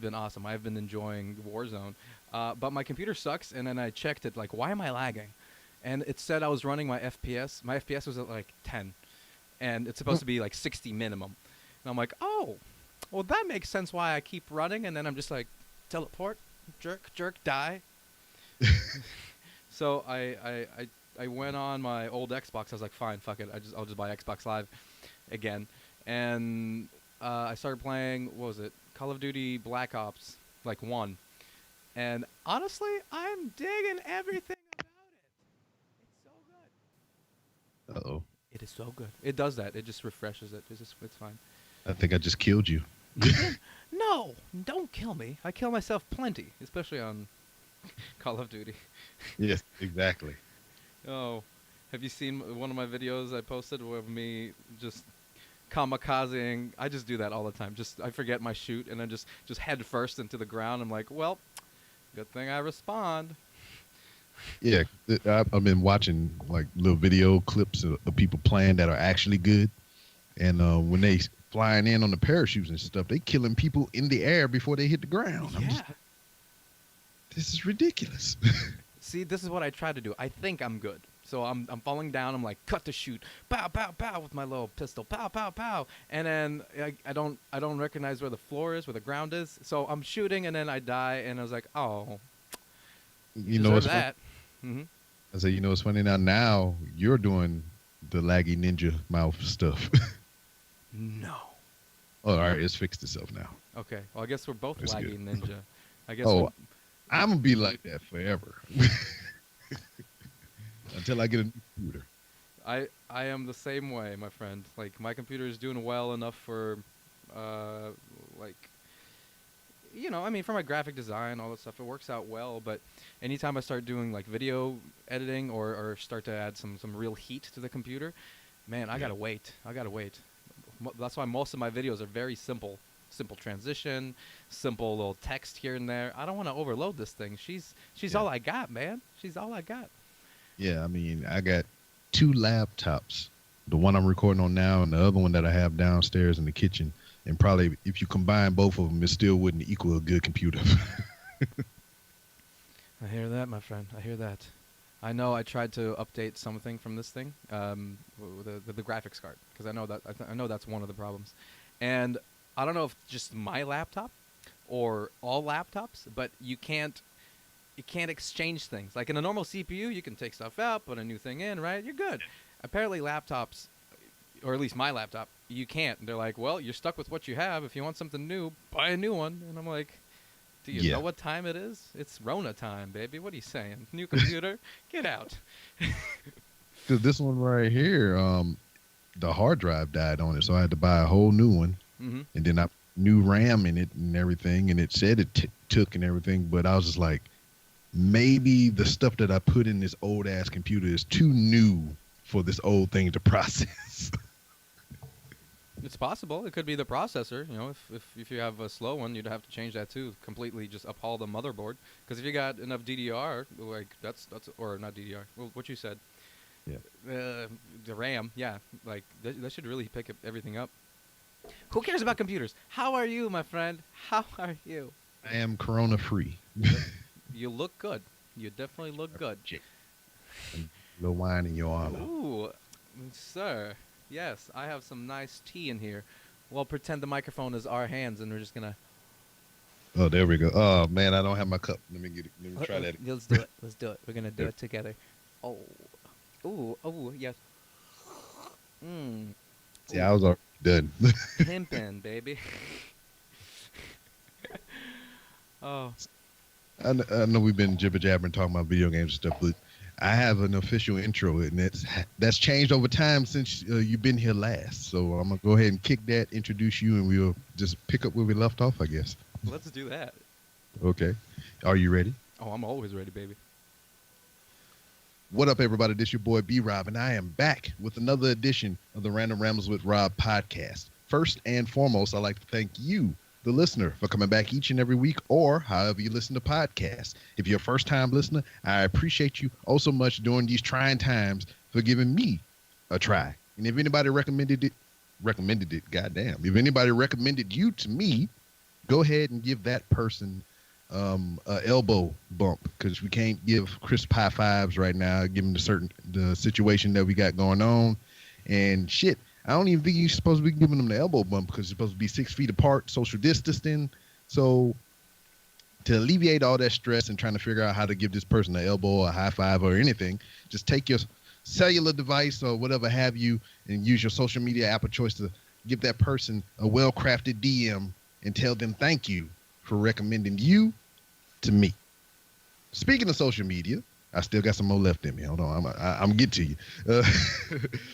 been awesome. I've been enjoying Warzone, but my computer sucks. And then I checked it, like, why am I lagging? And it said I was running my FPS. My FPS was at like 10, and it's supposed to be like 60 minimum. And I'm like, oh, well that makes sense why I keep running. And then I'm just like, teleport, jerk, jerk, die. So I went on my old Xbox. I was like, fine, fuck it. I'll just buy Xbox Live again, and I started playing. What was it? Call of Duty Black Ops, like one. And honestly, I'm digging everything about it. It's so Uh-oh. good. It is so good. It does that. It just refreshes it. It's fine. I think I just killed you. You did? No, don't kill me. I kill myself plenty, especially on Call of Duty. Yes, exactly. Oh, have you seen one of my videos I posted of me just kamikazing? I just do that all the time. Just I forget my shoot and then just head first into the ground. I'm like, well, good thing I respond. Yeah, I've been watching like little video clips of people playing that are actually good, and when they flying in on the parachutes and stuff, they killing people in the air before they hit the ground. I'm Yeah. just like, this is ridiculous. See, this is what I try to do. I think I'm good. So I'm falling down. I'm like, cut the shoot, pow pow pow with my little pistol, pow pow pow, and then I don't recognize where the floor is, where the ground is. So I'm shooting and then I die, and I was like, oh, you You know deserve what's funny? that. Hmm. I say, you know what's funny now? Now you're doing the laggy ninja mouth stuff. No. Oh, all right, it's fixed itself now. Okay. Well, I guess we're both It's laggy good. ninja. I guess we. Oh, I'm gonna be like that forever until I get a new computer. I am the same way, my friend. Like my computer is doing well enough for, uh, like, I mean, for my graphic design, all that stuff, it works out well. But anytime I start doing like video editing or start to add some real heat to the computer, man, I Yeah. gotta wait. I gotta wait. That's why most of my videos are very simple. Simple transition, simple little text here and there. I don't want to overload this thing. She's Yeah. all I got, man. She's all I got. Yeah, I mean, I got two laptops. The one I'm recording on now and the other one that I have downstairs in the kitchen. And probably if you combine both of them, it still wouldn't equal a good computer. I hear that, my friend. I hear that. I know I tried to update something from this thing, the graphics card, because I know I know that's one of the problems, and I don't know if just my laptop or all laptops, but you can't exchange things. Like in a normal CPU, you can take stuff out, put a new thing in, right? You're good. Apparently, laptops, or at least my laptop, you can't. They're like, well, you're stuck with what you have. If you want something new, buy a new one. And I'm like, do you know Yeah. what time it is? It's Rona time, baby. What are you saying? New computer? Get out. Because this one right here, the hard drive died on it. So I had to buy a whole new one. Mm-hmm. And then I new RAM in it and everything. And it said it took and everything. But I was just like, maybe the stuff that I put in this old ass computer is too new for this old thing to process. It's possible. It could be the processor. If you have a slow one, you'd have to change that too. Completely just uphaul the motherboard. Because if you got enough DDR, like that's or not DDR. Well, what you said, Yeah. the RAM. Yeah, like that should really pick everything up. Who cares about computers? How are you, my friend? How are you? I am corona free. You look good. You definitely look good. Little wine in your honor. Ooh, sir. Yes, I have some nice tea in here. We'll pretend the microphone is our hands, and we're just gonna. Oh, there we go. Oh man, I don't have my cup. Let me get it. Let me try that. Let's do it. Let's do it. We're gonna do Yep. it together. Oh, ooh, oh, yes. Mmm, See, I was already done. pimpin', baby. Oh, I know we've been jibber jabbering talking about video games and stuff, but I have an official intro, and that's changed over time since you've been here last. So I'm gonna go ahead and kick that, introduce you, and we'll just pick up where we left off, I guess. let's do that. Okay. Are you ready? Oh, I'm always ready, baby. What up, everybody? This your boy B Rob, and I am back with another edition of the Random Rambles with Rob podcast. First and foremost, I'd like to thank you, the listener, for coming back each and every week, or however you listen to podcasts. If you're a first-time listener, I appreciate you oh so much during these trying times for giving me a try. And if anybody recommended it, goddamn. If anybody recommended you to me, go ahead and give that person a elbow bump, because we can't give crisp high fives right now, given the situation that we got going on. And shit, I don't even think you're supposed to be giving them the elbow bump because you're supposed to be 6 feet apart, social distancing. So to alleviate all that stress and trying to figure out how to give this person an elbow, a high five, or anything, just take your cellular device or whatever have you and use your social media app of choice to give that person a well-crafted DM and tell them thank you for recommending you to me. Speaking of social media, I still got some more left in me. Hold on, I'm get to you. Uh,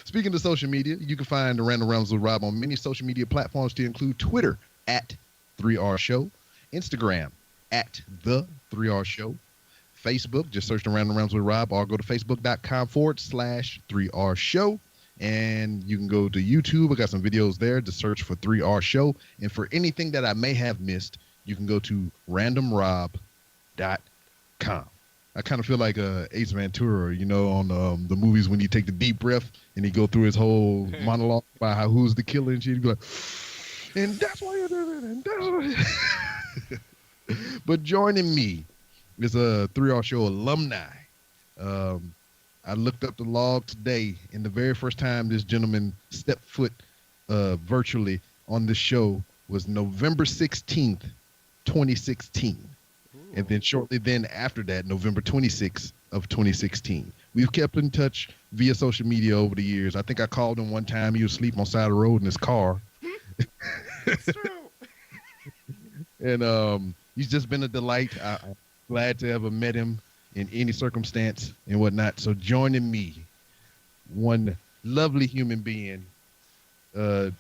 Speaking of social media, you can find the Random Realms with Rob on many social media platforms to include Twitter at 3R Show, Instagram at the 3R Show, Facebook, just search the Random Realms with Rob, or go to facebook.com/3R Show. And you can go to YouTube. I got some videos there. Just search for 3R Show. And for anything that I may have missed, you can go to randomrob.com. I kind of feel like Ace Ventura, on the movies when you take the deep breath and he go through his whole monologue about who's the killer and shit. He'd be like, and that's why you do it. And that's why. But joining me is a 3R Show alumni. I looked up the log today, and the very first time this gentleman stepped foot virtually on this show was November 16th, 2016. Ooh. And then shortly then after that, November 26th of 2016. We've kept in touch via social media over the years. I think I called him one time. He was asleep on the side of the road in his car. That's true. And he's just been a delight. I'm glad to have met him in any circumstance and whatnot. So joining me, one lovely human being, the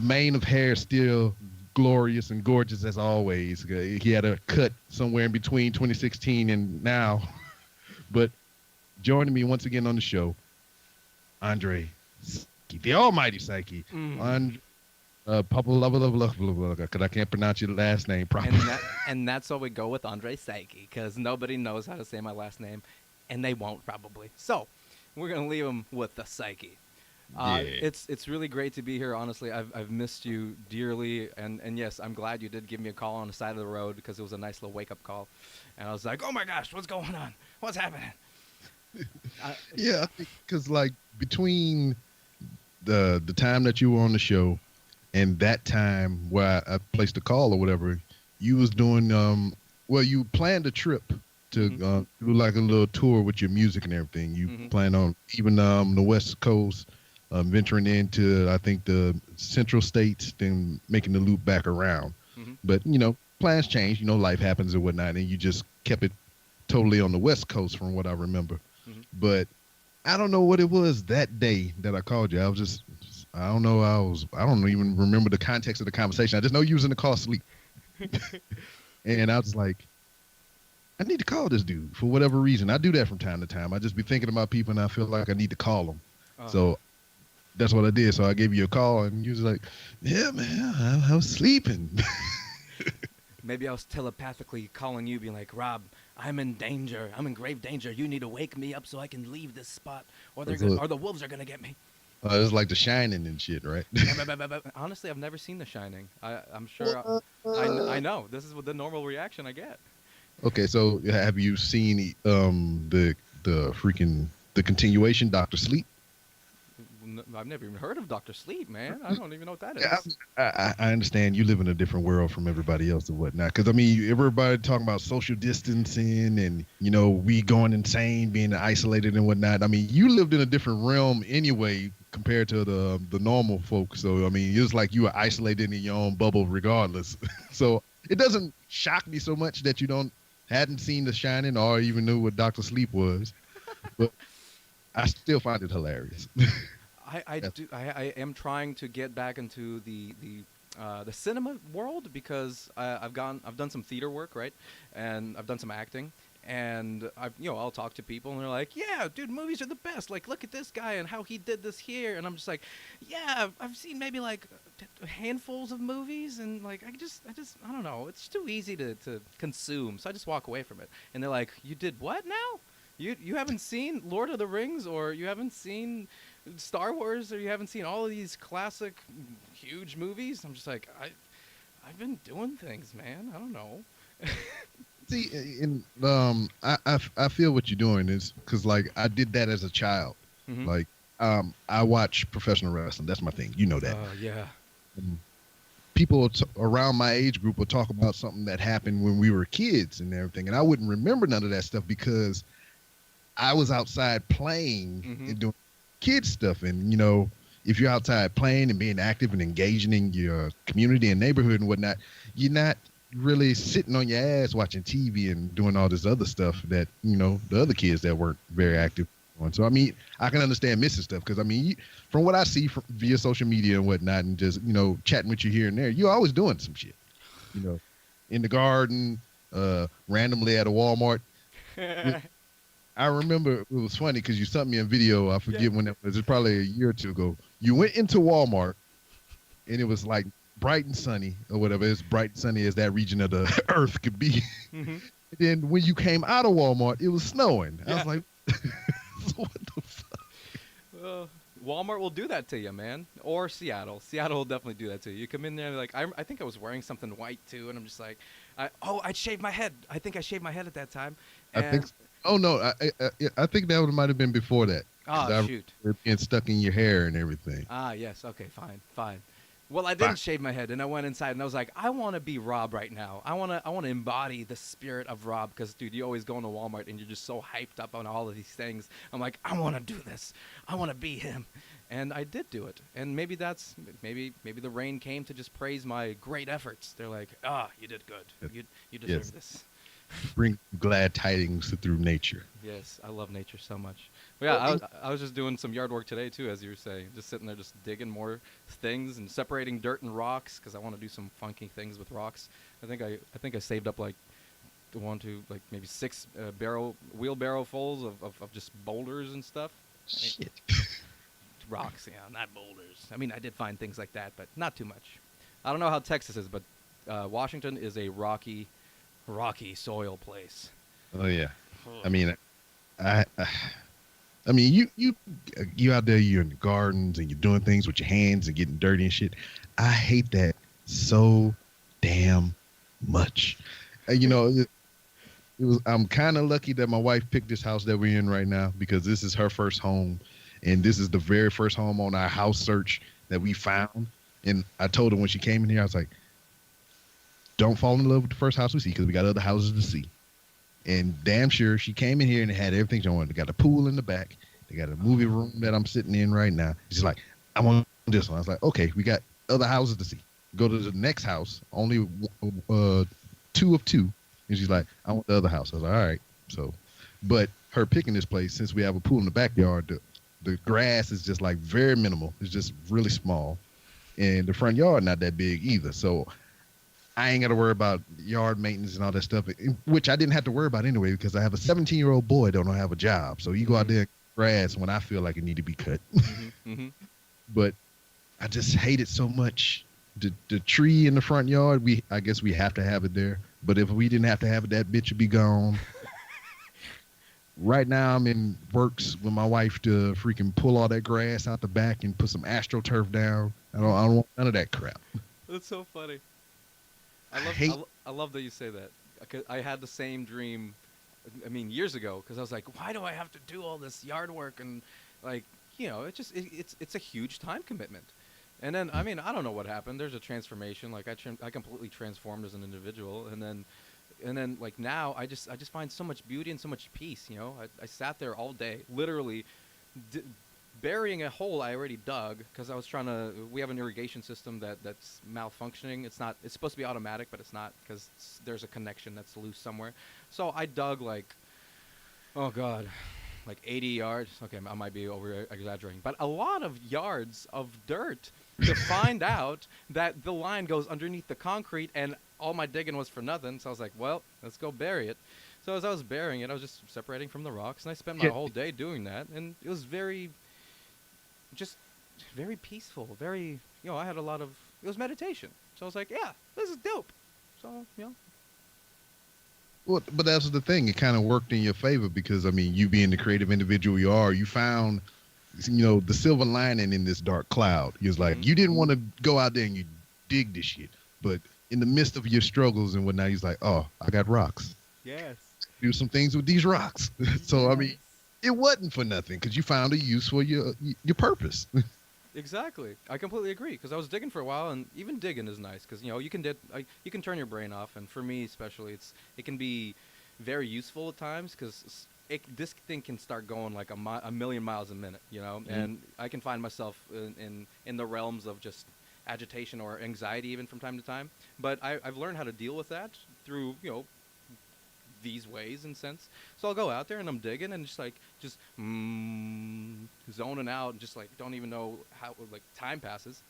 mane of hair still glorious and gorgeous as always. He had a cut somewhere in between 2016 and now. But joining me once again on the show, Andrey Psyche, the almighty Psyche. Because I can't pronounce your last name properly. And that's why we go with Andrey Psyche, because nobody knows how to say my last name, and they won't probably. So we're going to leave them with the Psyche. Yeah. It's really great to be here, honestly. I've missed you dearly, and yes, I'm glad you did give me a call on the side of the road, because it was a nice little wake-up call. And I was like, oh my gosh, what's going on? What's happening? Yeah, because like between the time that you were on the show and that time where I placed a call or whatever, you was doing you planned a trip to do like a little tour with your music and everything. You planned on even the West Coast, venturing into I think the Central States, then making the loop back around. But plans change. Life happens and whatnot, and you just kept it totally on the West Coast from what I remember. But I don't know what it was that day that I called you. I was just I don't know. I don't even remember the context of the conversation. I just know you was in the car asleep. And I was like, I need to call this dude for whatever reason. I do that from time to time. I just be thinking about people and I feel like I need to call them. So that's what I did. So I gave you a call and you was like, yeah, man, I was sleeping. Maybe I was telepathically calling you, being like, Rob, I'm in danger. I'm in grave danger. You need to wake me up so I can leave this spot, or the wolves are going to get me. It was like The Shining and shit, right? Honestly, I've never seen The Shining. I'm sure. I know. This is the normal reaction I get. Okay, so have you seen the continuation, Dr. Sleep? I've never even heard of Dr. Sleep, man. I don't even know what that is. Yeah, I understand you live in a different world from everybody else and whatnot. Because, I mean, everybody talking about social distancing and, we going insane, being isolated and whatnot. I mean, you lived in a different realm anyway compared to the normal folks. So, I mean, it was like you were isolated in your own bubble regardless. So it doesn't shock me so much that you hadn't seen The Shining or even knew what Dr. Sleep was. But I still find it hilarious. I am trying to get back into the cinema world, because I've done some theater work, right, and I've done some acting, and I'll talk to people and they're like, yeah, dude, movies are the best. Like, look at this guy and how he did this here, and I'm just like, yeah, I've seen maybe like handfuls of movies, and like I just I don't know, it's too easy to consume, so I just walk away from it. And they're like, you did what now? You haven't seen Lord of the Rings, or you haven't seen Star Wars, or you haven't seen all of these classic huge movies? I'm just like, I've been doing things, man. I don't know. See, and I feel what you're doing is because like I did that as a child. Mm-hmm. Like I watch professional wrestling. That's my thing. You know that. Yeah. And people around my age group will talk about something that happened when we were kids and everything, and I wouldn't remember none of that stuff because I was outside playing Mm-hmm. and doing kid stuff. And if you're outside playing and being active and engaging in your community and neighborhood and whatnot, you're not really sitting on your ass watching TV and doing all this other stuff that the other kids that weren't very Mm-hmm. active on. So I mean, I can understand missing stuff because I mean, from what I see via social media and whatnot, and just chatting with you here and there, you're always doing some shit. You know, in the garden, randomly at a Walmart. I remember it was funny because you sent me a video. I Yeah. forget when it was. It's probably a year or two ago. You went into Walmart and it was like bright and sunny or whatever. As bright and sunny as that region of the earth could be. Mm-hmm. Then when you came out of Walmart, it was snowing. I Yeah. was like, what the fuck? Uh, Walmart will do that to you, man. Or Seattle. Seattle will definitely do that to you. You come in there like I think I was wearing something white too, and I'm just like, I shaved my head. I think I shaved my head at that time, I and think. Oh no, I think that might have been before that. 'Cause I shoot. remember being stuck in your hair and everything. Yes. Okay. Fine. Fine. Well, I Fine. didn't shave my head, and I went inside, and I was like, I want to be Rob right now. I want to embody the spirit of Rob, because, dude, you always go into Walmart, and you're just so hyped up on all of these things. I'm like, I want to do this. I want to be him, and I did do it. And maybe maybe the rain came to just praise my great efforts. They're like, you did good. You deserve Yes. this. Bring glad tidings through nature. Yes, I love nature so much. But yeah, I was just doing some yard work today too, as you were saying. Just sitting there, just digging more things and separating dirt and rocks, because I want to do some funky things with rocks. I think I saved up like like maybe six wheelbarrow fulls of just boulders and stuff. I mean, Shit. rocks, not boulders. I mean, I did find things like that, but not too much. I don't know how Texas is, but Washington is a rocky soil place. Oh yeah. I mean, I mean, you out there, you're in the gardens and you're doing things with your hands and getting dirty and shit. I hate that so damn much. It was. I'm kind of lucky that my wife picked this house that we're in right now because this is her first home, and this is the very first home on our house search that we found. And I told her when she came in here, I was like, "Don't fall in love with the first house we see because we got other houses to see." And damn sure she came in here and it had everything she wanted. They got a pool in the back. They got a movie room that I'm sitting in right now. She's like, I want this one. I was like, okay, we got other houses to see. Go to the next house, only two of two. And she's like, I want the other house. I was like, all right. So, but her picking this place, since we have a pool in the backyard, the grass is just like very minimal. It's just really small. And the front yard not that big either. So I ain't got to worry about yard maintenance and all that stuff, which I didn't have to worry about anyway because I have a 17-year-old boy that don't have a job. So you go out there and grass when I feel like it need to be cut. Mm-hmm. But I just hate it so much. The tree in the front yard, I guess we have to have it there. But if we didn't have to have it, that bitch would be gone. Right now I'm in works with my wife to freaking pull all that grass out the back and put some astroturf down. I don't want none of that crap. That's so funny. I love that you say that. I had the same dream, I mean, years ago, because I was like, why do I have to do all this yard work? And like, it's a huge time commitment. And then, I mean, I don't know what happened. There's a transformation. Like I completely transformed as an individual. And then like now I just find so much beauty and so much peace. I sat there all day, literally burying a hole I already dug because I was trying to. We have an irrigation system that's malfunctioning. It's not. It's supposed to be automatic, but it's not because there's a connection that's loose somewhere. So I dug like, oh god, like 80 yards. Okay, I might be over exaggerating, but a lot of yards of dirt to find out that the line goes underneath the concrete, and all my digging was for nothing. So I was like, well, let's go bury it. So as I was burying it, I was just separating from the rocks, and I spent my whole day doing that, and it was just very peaceful, very, I had it was meditation. So I was like, yeah, this is dope. So, Well, but that's the thing. It kind of worked in your favor because, I mean, you being the creative individual you are, you found, the silver lining in this dark cloud. He was like, Mhm. you didn't want to go out there and you dig this shit, but in the midst of your struggles and whatnot, he's like, "Oh, I got rocks. Yes. Do some things with these rocks." So I mean, Yes. it wasn't for nothing because you found a use for your purpose. Exactly. I completely agree because I was digging for a while, and even digging is nice because you can you can turn your brain off, and for me especially, it can be very useful at times because this thing can start going like a million miles a minute, Mhm. and I can find myself in the realms of just agitation or anxiety even from time to time. But I've learned how to deal with that through these ways and sense. So I'll go out there and I'm digging and just zoning out and just like don't even know how like time passes.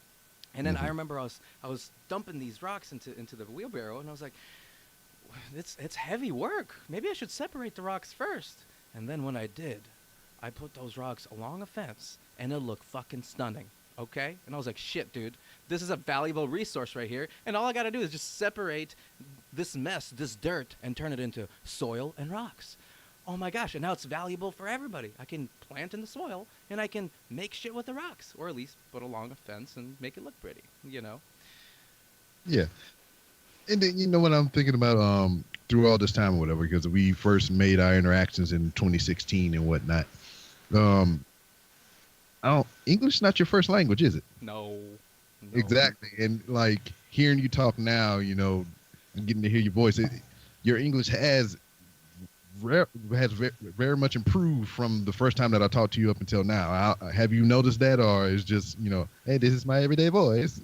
And then I Mhm. remember I was dumping these rocks into the wheelbarrow and I was like, it's heavy work. Maybe I should separate the rocks first. And then when I did, I put those rocks along a fence and it looked fucking stunning. Okay? And I was like, shit, dude, this is a valuable resource right here. And all I gotta do is just separate this mess, this dirt, and turn it into soil and rocks. Oh my gosh, and now it's valuable for everybody. I can plant in the soil and I can make shit with the rocks, or at least put along a fence and make it look pretty. Yeah, and then you know what I'm thinking about through all this time or whatever because we first made our interactions in 2016 and whatnot. Um, I don't English not your first language, is it? No, no. Exactly, and like hearing you talk now, and getting to hear your voice, your English very much improved from the first time that I talked to you up until now. Have you noticed that, or is just hey, this is my everyday voice?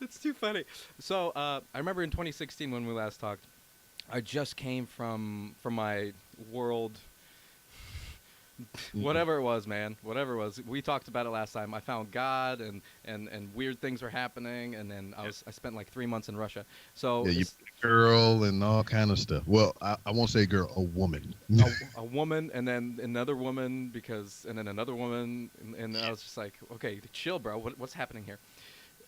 It's too funny. So I remember in 2016 when we last talked, I just came from my world, Mhm. whatever it was, man, whatever it was. We talked about it last time. I found God, and weird things were happening, and then I spent like 3 months in Russia. So Yeah, you girl and all kind of stuff. Well, I won't say girl, a woman. a woman, and then another woman, and then another woman, and I was just like, okay, chill, bro. What's happening here?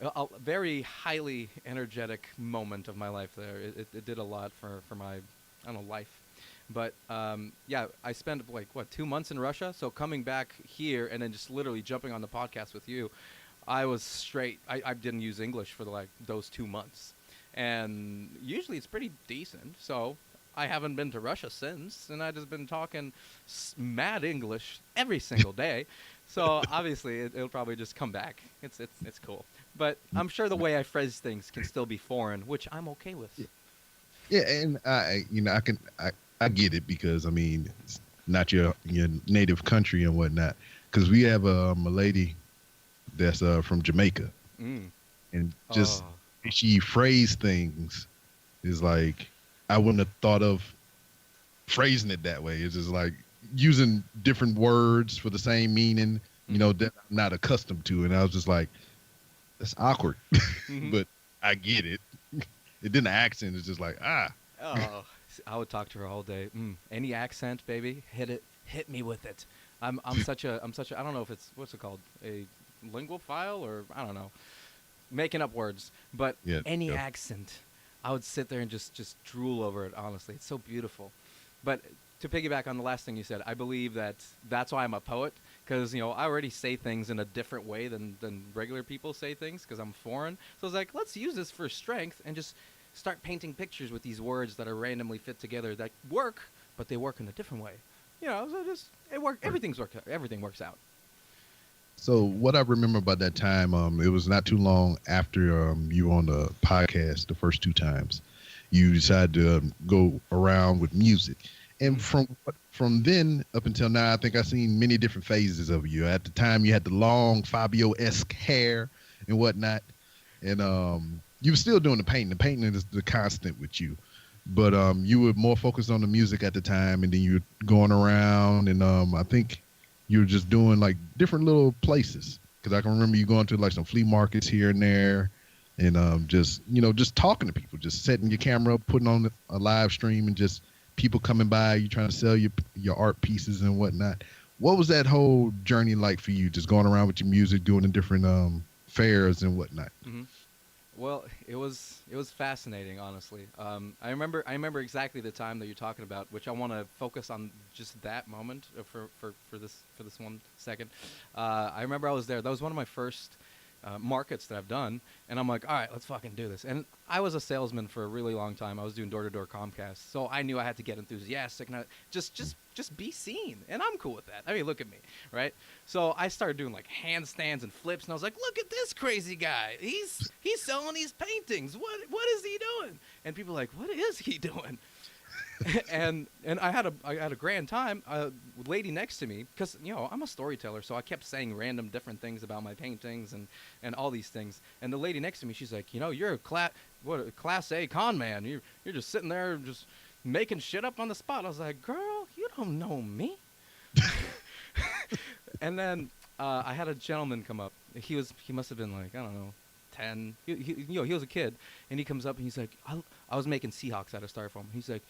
A very highly energetic moment of my life there. It did a lot for my, I don't know, life. But yeah, I spent like what 2 months in Russia. So coming back here and then just literally jumping on the podcast with you, I was straight. I didn't use English for like those 2 months, and usually it's pretty decent. So I haven't been to Russia since, and I just been talking mad English every single day. So obviously it'll probably just come back. It's cool, but I'm sure the way I phrase things can still be foreign, which I'm okay with. Yeah, and I get it because I mean it's not your native country and whatnot. Because we have a lady that's from Jamaica, Mm. and just Oh. she phrase things is like I wouldn't have thought of phrasing it that way. It's just like using different words for the same meaning, Mm-hmm. that I'm not accustomed to. And I was just like, that's awkward, Mm-hmm. but I get it. It didn't accent. It's just like Oh, I would talk to her all day. Any accent, baby, hit it, hit me with it. I'm such a I don't know if it's what's it called, a linguophile, or I don't know, making up words, but yeah, any yeah. accent, I would sit there and just drool over it. Honestly, it's so beautiful. But to piggyback on the last thing you said, I believe that's why I'm a poet because I already say things in a different way than regular people say things because I'm foreign. So I was like, let's use this for strength and just start painting pictures with these words that are randomly fit together that work, but they work in a different way. So just it work. Everything works out. So what I remember about that time, it was not too long after you were on the podcast the first two times. You decided to go around with music, and Mm. from then up until now, I think I've seen many different phases of you. At the time, you had the long Fabio-esque hair and whatnot, and you were still doing the painting. The painting is the constant with you, but you were more focused on the music at the time, and then you were going around, and I think you were just doing like different little places because I can remember you going to like some flea markets here and there, and just just talking to people, just setting your camera up, putting on a live stream, and just people coming by, you trying to sell your art pieces and whatnot. What was that whole journey like for you? Just going around with your music, doing the different fairs and whatnot. Hmm. Well, it was fascinating, honestly. I remember exactly the time that you're talking about, which I want to focus on just that moment for this 1 second. I remember I was there. That was one of my first markets that I've done, and I'm like, all right, let's fucking do this. And I was a salesman for a really long time. I was doing door-to-door Comcast, so I knew I had to get enthusiastic and just be seen, and I'm cool with that. I mean, look at me, right? So I started doing like handstands and flips, and I was like, look at this crazy guy. He's selling these paintings. What is he doing? And people are like, what is he doing? and I had a grand time. Lady next to me, because I'm a storyteller, so I kept saying random different things about my paintings and all these things. And the lady next to me, she's like, you're a class A con man. You're just sitting there just making shit up on the spot. I was like, girl, you don't know me. And then I had a gentleman come up. He must have been like, I don't know, 10. He was a kid, and he comes up and he's like, I was making Seahawks out of styrofoam. He's like,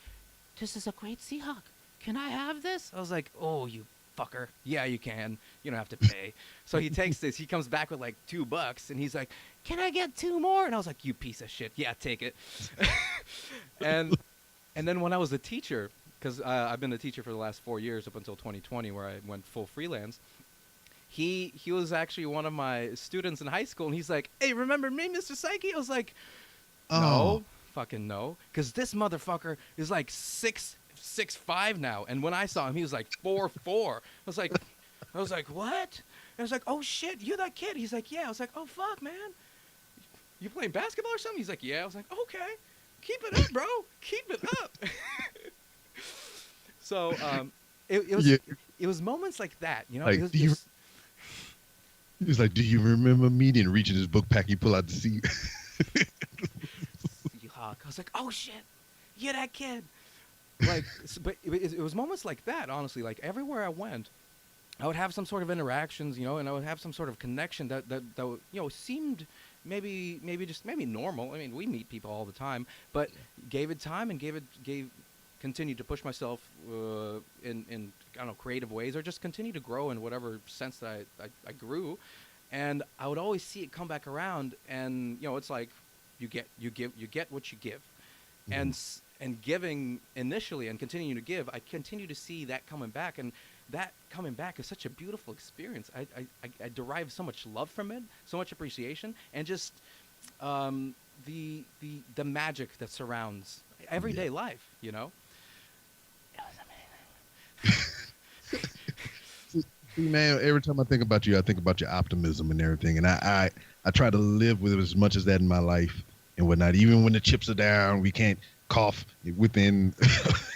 this is a great Seahawk. Can I have this? I was like, oh, you fucker. Yeah, you can. You don't have to pay. So he takes this. He comes back with like $2, and he's like, can I get 2 more? And I was like, you piece of shit. Yeah, take it. and then when I was a teacher, because I've been a teacher for the last 4 years up until 2020, where I went full freelance. He was actually one of my students in high school, and he's like, hey, remember me, Mr. Psyche? I was like, no. Fucking no, because this motherfucker is like 6'5" now, and when I saw him, he was like 4'4". I was like, what? And I was like, oh shit, you that kid? He's like, yeah. I was like, oh fuck, man, you playing basketball or something? He's like, yeah. I was like, okay, keep it up, bro, keep it up. So it was moments like that, Like, he was like, do you remember me? Then reach in his book pack, he pull out the seat. I was like, oh shit, yeah, that kid. Like, but it was moments like that, honestly. Like everywhere I went, I would have some sort of interactions, and I would have some sort of connection that seemed maybe normal. I mean, we meet people all the time, but gave it time and continued to push myself in I don't know, creative ways, or just continue to grow in whatever sense that I grew. And I would always see it come back around, and it's like you get what you give. Mm-hmm. And giving initially and continuing to give, I continue to see that coming back, and that coming back is such a beautiful experience. I derive so much love from it, so much appreciation, and just the magic that surrounds everyday life. It was amazing. See, man, every time I think about you, I think about your optimism and everything, and I try to live with as much as that in my life and whatnot. Even when the chips are down, we can't cough within,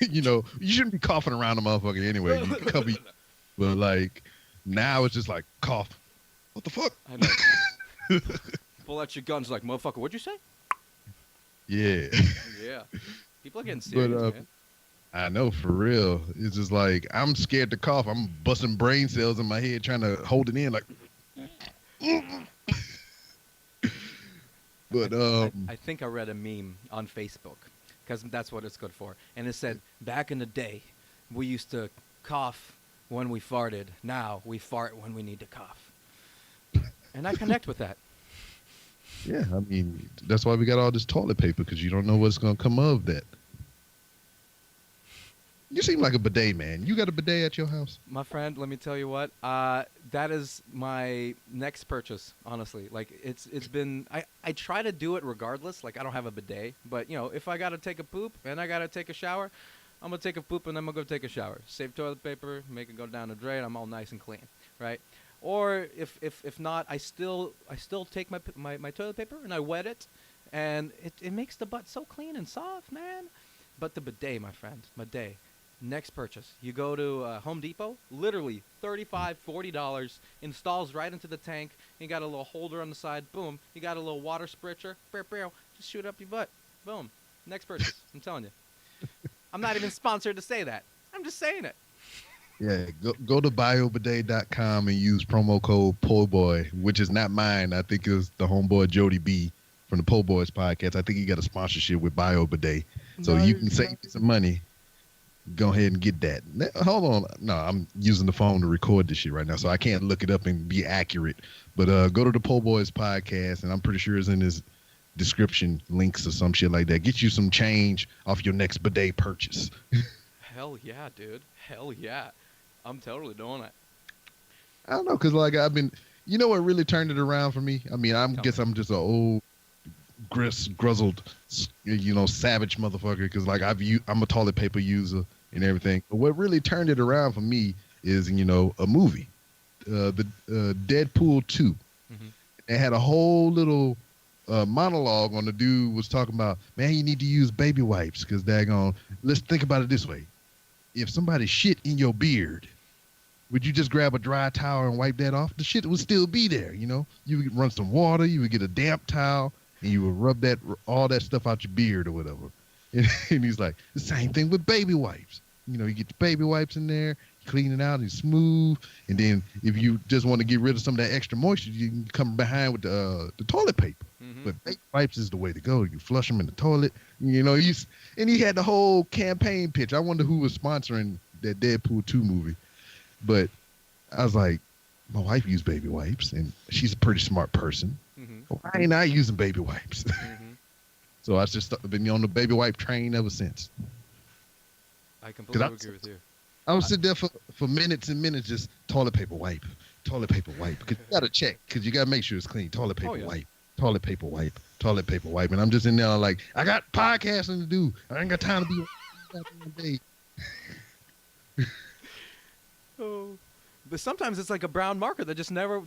you shouldn't be coughing around a motherfucker anyway. You can cover, but like now it's just like cough. What the fuck? I know. Pull out your guns, like, motherfucker. What'd you say? Yeah. Yeah. People are getting serious, man. I know, for real. It's just like I'm scared to cough. I'm busting brain cells in my head trying to hold it in, like. But I think I read a meme on Facebook, because that's what it's good for, and it said, back in the day, we used to cough when we farted. Now we fart when we need to cough. And I connect with that. Yeah, I mean, that's why we got all this toilet paper, because you don't know what's going to come of that. You seem like a bidet, man. You got a bidet at your house? My friend, let me tell you what. That is my next purchase, honestly. Like, it's been... I try to do it regardless. Like, I don't have a bidet. But, if I got to take a poop and I got to take a shower, I'm going to take a poop and then I'm going to go take a shower. Save toilet paper, make it go down the drain. I'm all nice and clean, right? Or if not, I still take my toilet paper and I wet it. And it makes the butt so clean and soft, man. But the bidet, my friend, bidet. Next purchase. You go to Home Depot, literally $35, $40, installs right into the tank. You got a little holder on the side. Boom. You got a little water spritzer. Just shoot up your butt. Boom. Next purchase. I'm telling you. I'm not even sponsored to say that. I'm just saying it. Yeah, go to biobidet.com and use promo code PO'Boy, which is not mine. I think it was the homeboy Jody B from the Po Boys podcast. I think he got a sponsorship with BioBidet. So you can save some money. Go ahead and get that. Hold on. No, I'm using the phone to record this shit right now, so I can't look it up and be accurate. But go to the Po Boys podcast, and I'm pretty sure it's in his description links or some shit like that. Get you some change off your next bidet purchase. Hell yeah, dude. Hell yeah. I'm totally doing it. I don't know, because like I've been, You know what really turned it around for me? I mean, I Tell me. guess I'm just an old, grizzled, savage motherfucker. Because like I'm a toilet paper user and Mm-hmm. everything. But what really turned it around for me is a movie, the Deadpool 2. Mm-hmm. They had a whole little monologue on the dude was talking about, man, you need to use baby wipes because daggone. Let's think about it this way: if somebody shit in your beard, would you just grab a dry towel and wipe that off? The shit would still be there, you know. You would run some water, you would get a damp towel, and you would rub that all that stuff out your beard or whatever. And he's like, the same thing with baby wipes. You know, you get the baby wipes in there, you clean it out, and it's smooth. And then if you just want to get rid of some of that extra moisture, you can come behind with the toilet paper. Mm-hmm. But baby wipes is the way to go. You flush them in the toilet. You know, and he had the whole campaign pitch. I wonder who was sponsoring that Deadpool 2 movie. But I was like, my wife used baby wipes, and she's a pretty smart person. Mm-hmm. Why ain't I using baby wipes? Mm-hmm. So I just been on the baby wipe train ever since. I completely I agree with you. I would sit there for minutes and minutes just toilet paper wipe, because you got to check, because you got to make sure it's clean. Toilet paper wipe, toilet paper wipe, toilet paper wipe. And I'm just in there like, I got podcasting to do. I ain't got time to be Oh. But sometimes it's like a brown marker that just never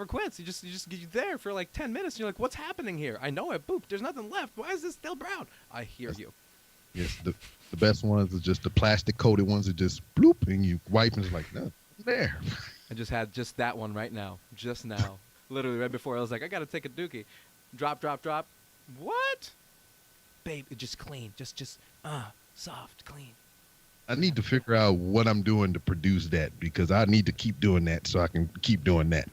quits. You just get there for like 10 minutes. And you're like, what's happening here? I know it pooped. There's nothing left. Why is this still brown? I hear you. Yes, the best ones are just the plastic coated ones that just bloop and you wipe and it's like, no, there. I just had just that one right now. Just now. Literally right before I was like, I got to take a dookie. Drop. What? Babe, just clean. Just soft, clean. I need to figure out what I'm doing to produce that, because I need to keep doing that so I can keep doing that.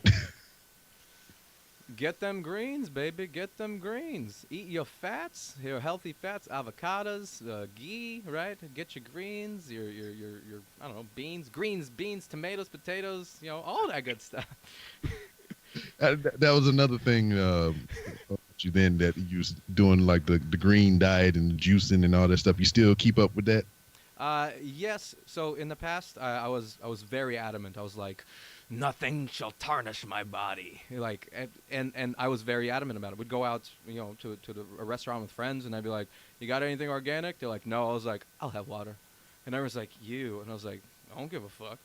Get them greens, baby. Get them greens. Eat your fats, your healthy fats, avocados, ghee, right? Get your greens, your I don't know, beans, tomatoes, potatoes, all that good stuff. That was another thing that you was doing, like the green diet and the juicing and all that stuff. You still keep up with that? Yes. So in the past, I was very adamant. I was like, nothing shall tarnish my body. Like, and I was very adamant about it. We'd go out, to a restaurant with friends, and I'd be like, "You got anything organic?" They're like, "No." I was like, "I'll have water," and everyone's like, "You," and I was like, "I don't give a fuck."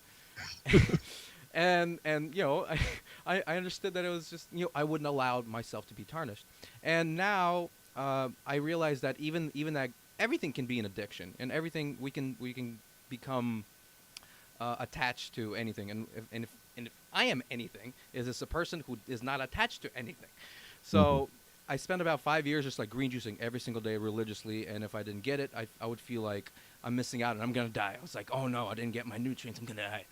and I understood that it was just I wouldn't allow myself to be tarnished, and now I realize that even that everything can be an addiction, and everything we can become attached to anything, and if I am anything, is this a person who is not attached to anything. So I spent about 5 years just like green juicing every single day religiously, and if I didn't get it, I would feel like I'm missing out and I'm gonna die. I was like, oh no, I didn't get my nutrients, I'm gonna die.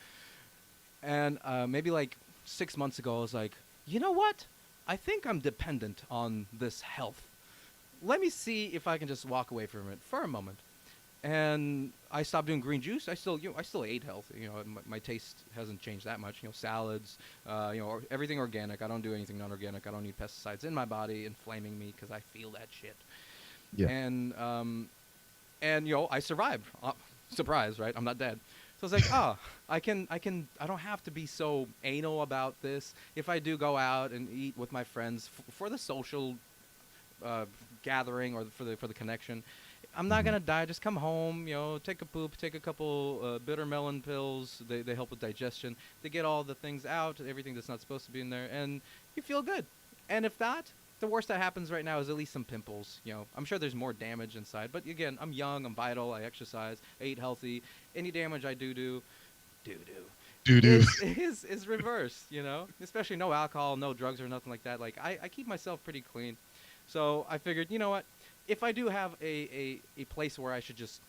And maybe like 6 months ago, I was like, you know what? I think I'm dependent on this health. Let me see if I can just walk away from it for a moment. And I stopped doing green juice. I still ate healthy. My taste hasn't changed that much. Salads, everything organic. I don't do anything non-organic. I don't need pesticides in my body inflaming me because I feel that shit. Yeah. And I survived. Surprise, right? I'm not dead. So I was like, I don't have to be so anal about this. If I do go out and eat with my friends for the social gathering or for the connection, I'm not gonna die. Just come home, take a poop, take a couple bitter melon pills. They help with digestion. They get all the things out, everything that's not supposed to be in there, and you feel good. And if not, the worst that happens right now is at least some pimples. I'm sure there's more damage inside, but again, I'm young, I'm vital, I exercise, I eat healthy. Any damage I do is reversed. Especially no alcohol, no drugs or nothing like that. Like I keep myself pretty clean. So I figured, you know what? If I do have a place where I should just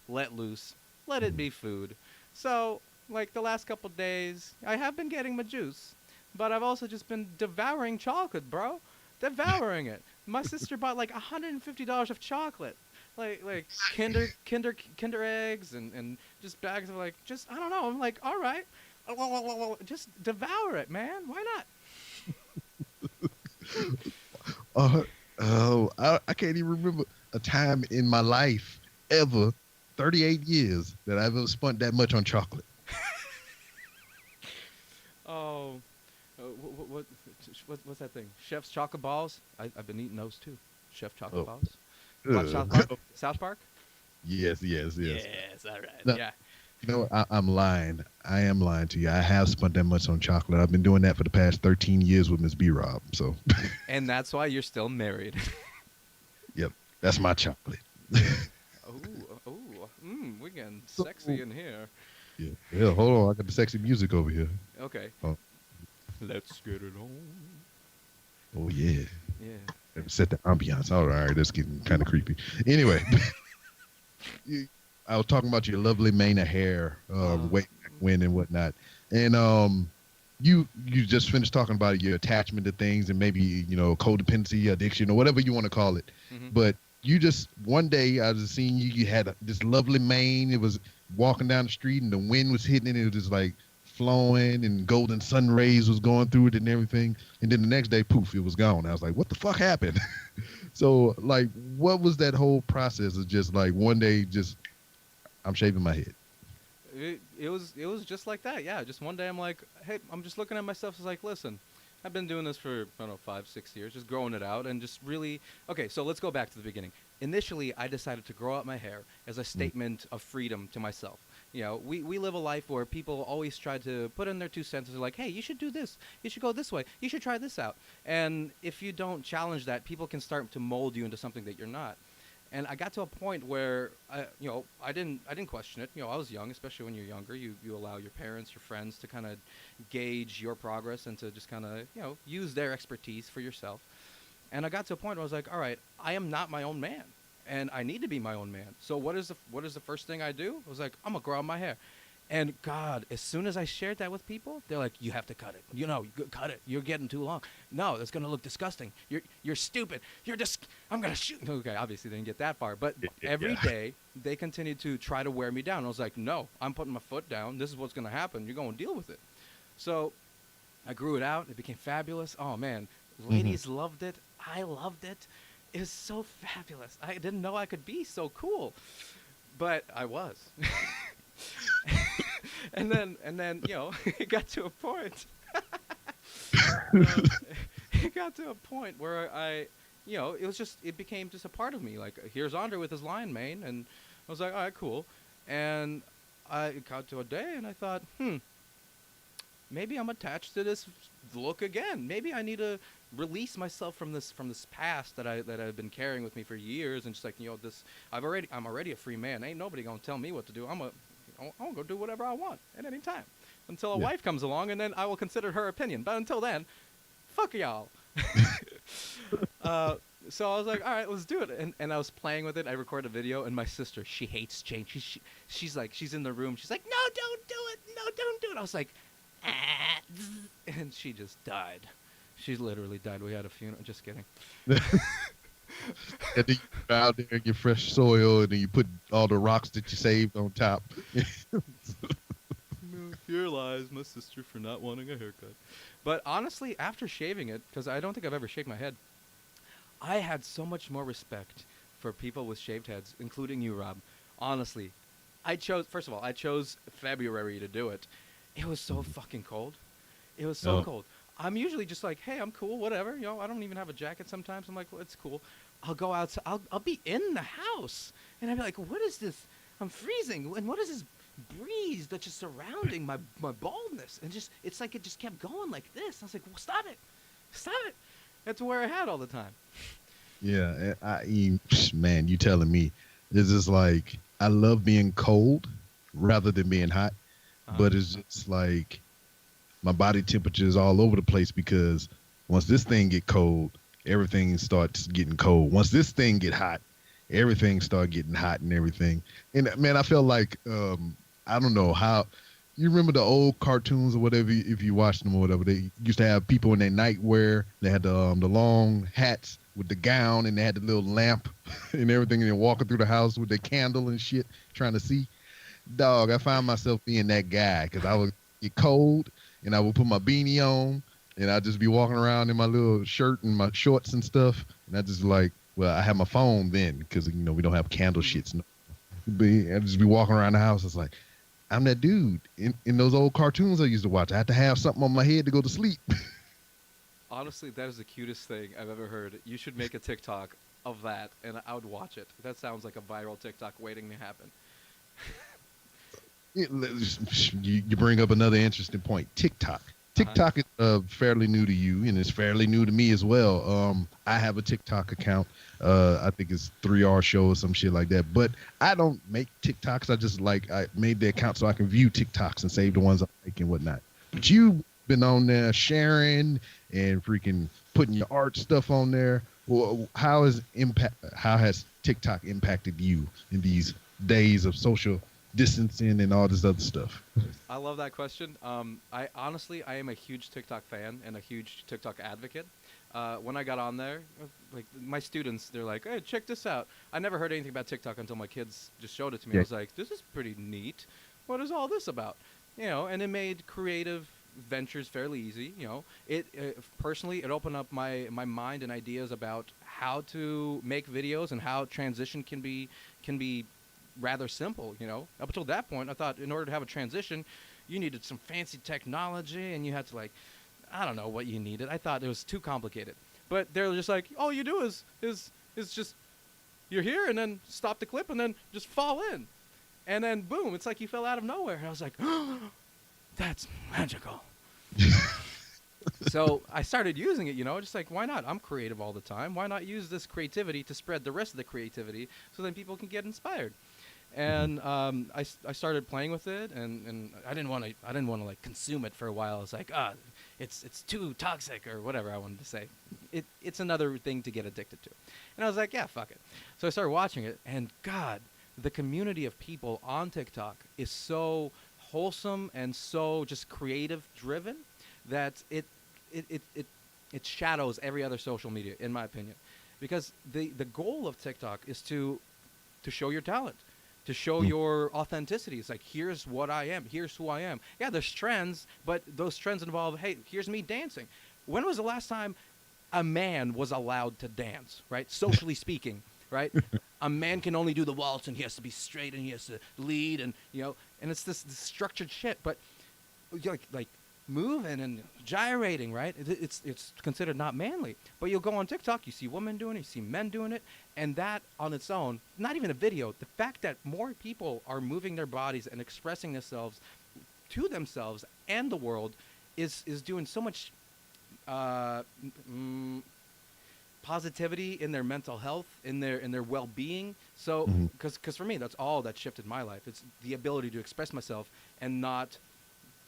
let loose, let it be food. So, like the last couple days, I have been getting my juice, but I've also just been devouring chocolate, bro. Devouring it. My sister bought like $150 of chocolate, like Kinder eggs and just bags of I don't know. I'm like, all right, just devour it, man. Why not? I can't even remember a time in my life ever, 38 years, that I've ever spent that much on chocolate. Oh, what's that thing? Chef's chocolate balls. I've been eating those too. Chef chocolate Oh, balls. Watch South Park. South Park. yes, yes, yes. Yes. All right. No, Yeah. I'm lying. I am lying to you. I have spent that much on chocolate. I've been doing that for the past 13 years with Miss B Rob. So, And that's why you're still married. yep, that's my chocolate. We're getting So, sexy in here. yeah, yeah. Hold on, I got the sexy music over here. Okay. Oh, Let's get it on. oh yeah. Yeah. Let me set the ambiance. All right, that's getting kind of creepy. Anyway, I was talking about your lovely mane of hair, way back when and whatnot, and you just finished talking about your attachment to things and maybe codependency, addiction, or whatever you want to call it. Hmm. But you just one day I was seeing you. You had this lovely mane. It was walking down the street and the wind was hitting it. It was just like flowing and golden sun rays was going through it and everything. And then the next day, poof, it was gone. I was like, what the fuck happened? So like, what was that whole process of just like one day, just I'm shaving my head. It was just like that. Yeah. Just one day I'm like, hey, I'm just looking at myself. It's like, listen, I've been doing this for, I don't know, 5, 6 years, just growing it out and just really. Okay, so let's go back to the beginning. Initially, I decided to grow out my hair as a statement of freedom to myself. We live a life where people always try to put in their 2 cents. They're like, hey, you should do this. You should go this way. You should try this out. And if you don't challenge that, people can start to mold you into something that you're not. And I got to a point where I didn't question it. I was young, especially when you're younger. You allow your parents, your friends to kind of gauge your progress and to just kind of use their expertise for yourself. And I got to a point where I was like, all right, I am not my own man, and I need to be my own man. So what is the first thing I do? I was like, I'm gonna grow out my hair. And God, as soon as I shared that with people, they're like, "You have to cut it. Cut it. You're getting too long. No, it's gonna look disgusting. You're stupid. You're just. I'm gonna shoot." Okay, obviously they didn't get that far, but every day they continued to try to wear me down. I was like, "No, I'm putting my foot down. This is what's gonna happen. You're gonna deal with it." So I grew it out. It became fabulous. Oh man, ladies loved it. I loved it. It was so fabulous. I didn't know I could be so cool, but I was. and then it got to a point. It got to a point where it became just a part of me. Like, here's Andre with his lion mane, and I was like, all right, cool. And I got to a day, and I thought, maybe I'm attached to this look again. Maybe I need to release myself from this past that I've been carrying with me for years, and just like this, I'm already a free man. Ain't nobody gonna tell me what to do. I'm gonna go do whatever I want at any time until a wife comes along, and then I will consider her opinion. But until then, fuck y'all. So I was like, all right, let's do it. And I was playing with it. I recorded a video, and my sister, she hates change. She's like, she's in the room. She's like, no, don't do it. No, don't do it. I was like, and she just died. She literally died. We had a funeral. Just kidding. And then you go out there and get fresh soil, and then you put all the rocks that you saved on top. Here lies my sister for not wanting a haircut. But honestly, after shaving it, because I don't think I've ever shaved my head, I had so much more respect for people with shaved heads, including you, Rob. Honestly, first of all, I chose February to do it. It was so fucking cold. It was so cold. I'm usually just like, hey, I'm cool, whatever. I don't even have a jacket sometimes. I'm like, well, it's cool. I'll go outside. I'll be in the house, and I'll be like, what is this? I'm freezing. And what is this breeze that's just surrounding my baldness? And it's like it just kept going like this. I was like, well, stop it. That's to wear a hat all the time. Yeah, man, you telling me. It's just like, I love being cold rather than being hot, but it's just like my body temperature is all over the place because once this thing get cold, everything starts getting cold. Once this thing get hot, everything start getting hot and everything. And man, I felt like I don't know how. You remember the old cartoons or whatever? If you watched them or whatever, they used to have people in their nightwear. They had the long hats with the gown, and they had the little lamp and everything, and they're walking through the house with their candle and shit, trying to see. Dog, I found myself being that guy because I would get cold, and I would put my beanie on, and I'd just be walking around in my little shirt and my shorts and stuff, and I just like, well, I have my phone then because we don't have candle shits. No. I'd just be walking around the house. It's like, I'm that dude in those old cartoons I used to watch. I had to have something on my head to go to sleep. Honestly, that is the cutest thing I've ever heard. You should make a TikTok of that, and I would watch it. That sounds like a viral TikTok waiting to happen. You bring up another interesting point. TikTok. Uh huh. TikTok is fairly new to you, and it's fairly new to me as well. I have a TikTok account. I think it's 3R Show or some shit like that. But I don't make TikToks. I made the account so I can view TikToks and save the ones I like and whatnot. But Hmm. you've been on there sharing and freaking putting your art stuff on there. Well, How has TikTok impacted you in these days of social distancing and all this other stuff? I love that question. I honestly, I am a huge TikTok fan and a huge TikTok advocate. When I got on there, like my students, they're like, "Hey, check this out." I never heard anything about TikTok until my kids just showed it to me. I Yeah. was like, "This is pretty neat. What is all this about?" And it made creative ventures fairly easy. Personally, it opened up my mind and ideas about how to make videos and how transition can be rather simple. Up until that point, I thought in order to have a transition, you needed some fancy technology and you had to like, I don't know what you needed. I thought it was too complicated. But they're just like, all you do is just you're here and then stop the clip and then just fall in, and then boom, it's like you fell out of nowhere. And I was like, oh, that's magical. So I started using it, just like, why not? I'm creative all the time. Why not use this creativity to spread the rest of the creativity so then people can get inspired? Mhm. And I started playing with it, and I didn't want to like consume it for a while. I was like, it's too toxic or whatever I wanted to say. It's another thing to get addicted to, and I was like, yeah, fuck it. So I started watching it, and God, the community of people on TikTok is so wholesome and so just creative driven that it it it, it shadows every other social media, in my opinion, because the goal of TikTok is to show your talent, to show Mm. your authenticity. It's like, here's what I am, here's who I am. Yeah, there's trends, but those trends involve, hey, here's me dancing. When was the last time a man was allowed to dance, right? Socially speaking, right? A man can only do the waltz and he has to be straight and he has to lead and it's this structured shit, but like moving and gyrating, right? It's considered not manly. But you'll go on TikTok, you see women doing it, you see men doing it, and that on its own, not even a video, the fact that more people are moving their bodies and expressing themselves to themselves and the world is doing so much uh, mm, positivity in their mental health, in their well-being. So, Mhm. because for me, that's all that shifted my life. It's the ability to express myself and not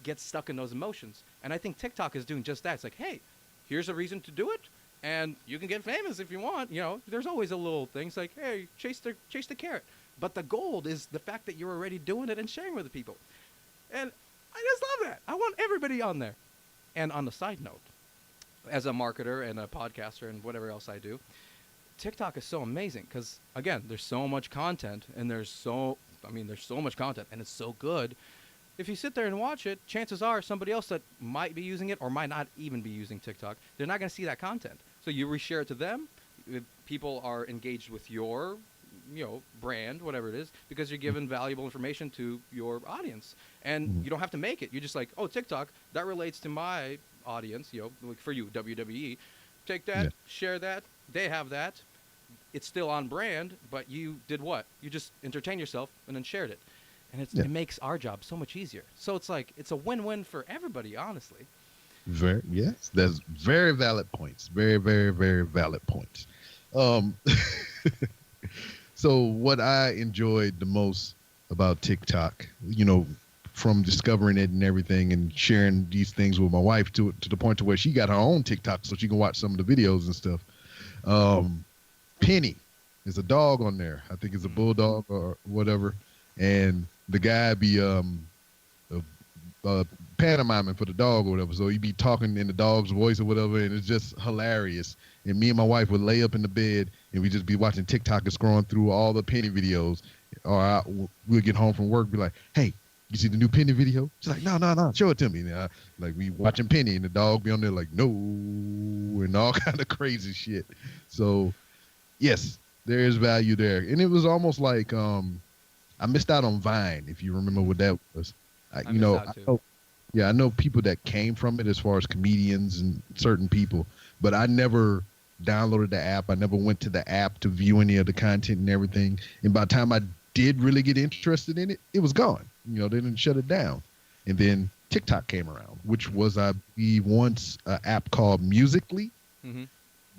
get stuck in those emotions. And I think TikTok is doing just that. It's like, hey, here's a reason to do it, and you can get famous if you want. There's always a little thing. It's like, hey, chase the carrot. But the gold is the fact that you're already doing it and sharing with the people. And I just love that. I want everybody on there. And on the side note, as a marketer and a podcaster and whatever else I do, TikTok is so amazing because again, there's so much content and there's so much content and it's so good. If you sit there and watch it, chances are somebody else that might be using it or might not even be using TikTok, they're not going to see that content. So you reshare it to them. People are engaged with your, brand, whatever it is, because you're giving valuable information to your audience. And Mhm. you don't have to make it. You're just like, oh, TikTok, that relates to my audience, like for you, WWE. Take that, Yeah. share that. They have that. It's still on brand, but you did what? You just entertained yourself and then shared it. And Yeah. it makes our job so much easier. So it's like, it's a win-win for everybody, honestly. Very yes. That's very valid points. Very, very, very valid points. Um, so what I enjoyed the most about TikTok, from discovering it and everything and sharing these things with my wife to the point to where she got her own TikTok so she can watch some of the videos and stuff. Um, Penny is a dog on there. I think it's a Mm. bulldog or whatever. And the guy be uh, pantomiming for the dog or whatever. So he'd be talking in the dog's voice or whatever, and it's just hilarious. And me and my wife would lay up in the bed and we just be watching TikTok and scrolling through all the Penny videos. Or we'll get home from work, be like, "Hey, you see the new Penny video?" She's like, "No, no, no, show it to me." And like we watching Penny, and the dog be on there like, "No," and all kind of crazy shit. So yes, there is value there, and it was almost like I missed out on Vine, if you remember what Mm. that was. I missed out I too. know Yeah, I know people that came from it as far as comedians and certain people, but I never downloaded the app. I never went to the app to view any of the content and everything. And by the time I did really get interested in it, it was gone. They didn't shut it down. And then TikTok came around, which was, I believe, once an app called Musically. Mm-hmm.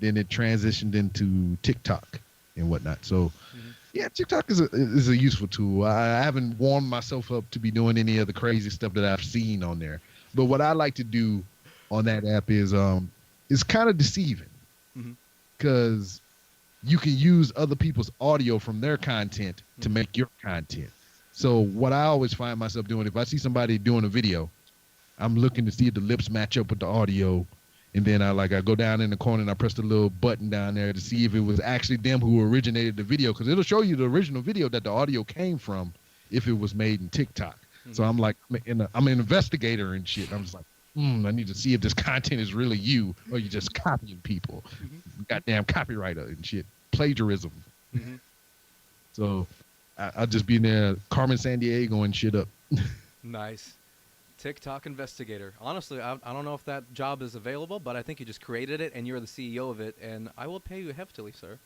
Then it transitioned into TikTok and whatnot. So Mm-hmm. yeah, TikTok is a useful tool. I haven't warmed myself up to be doing any of the crazy stuff that I've seen on there. But what I like to do on that app is kind of deceiving Mm-hmm. because you can use other people's audio from their content to Mm-hmm. make your content. So what I always find myself doing, if I see somebody doing a video, I'm looking to see if the lips match up with the audio. And then I go down in the corner and I press the little button down there to see if it was actually them who originated the video, because it'll show you the original video that the audio came from if it was made in TikTok. So Mm-hmm. I'm like, I'm an investigator and shit. I'm just like, I need to see if this content is really you or you're just copying people. Mm-hmm. Goddamn copywriter and shit, plagiarism. Mm-hmm. So I'll just be in there, Carmen San Diego and shit up. Nice. TikTok investigator. Honestly, I don't know if that job is available, but I think you just created it and you're the CEO of it, and I will pay you heftily, sir.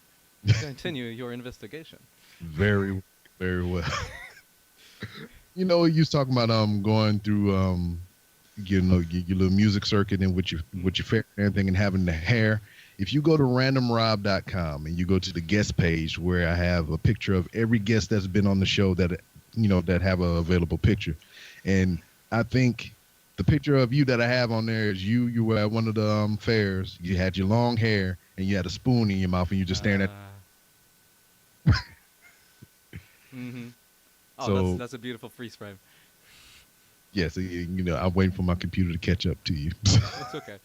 Continue your investigation. Very, very well. You was talking about going through your little music circuit and with your fair and everything and having the hair. If you go to randomrob.com and you go to the guest page where I have a picture of every guest that's been on the show that have a available picture, and I think the picture of you that I have on there is you. You were at one of the fairs. You had your long hair and you had a spoon in your mouth and you're just staring at. Mm-hmm. Oh, So that's a beautiful freeze frame. yes, I'm waiting for my computer to catch up to you. It's okay.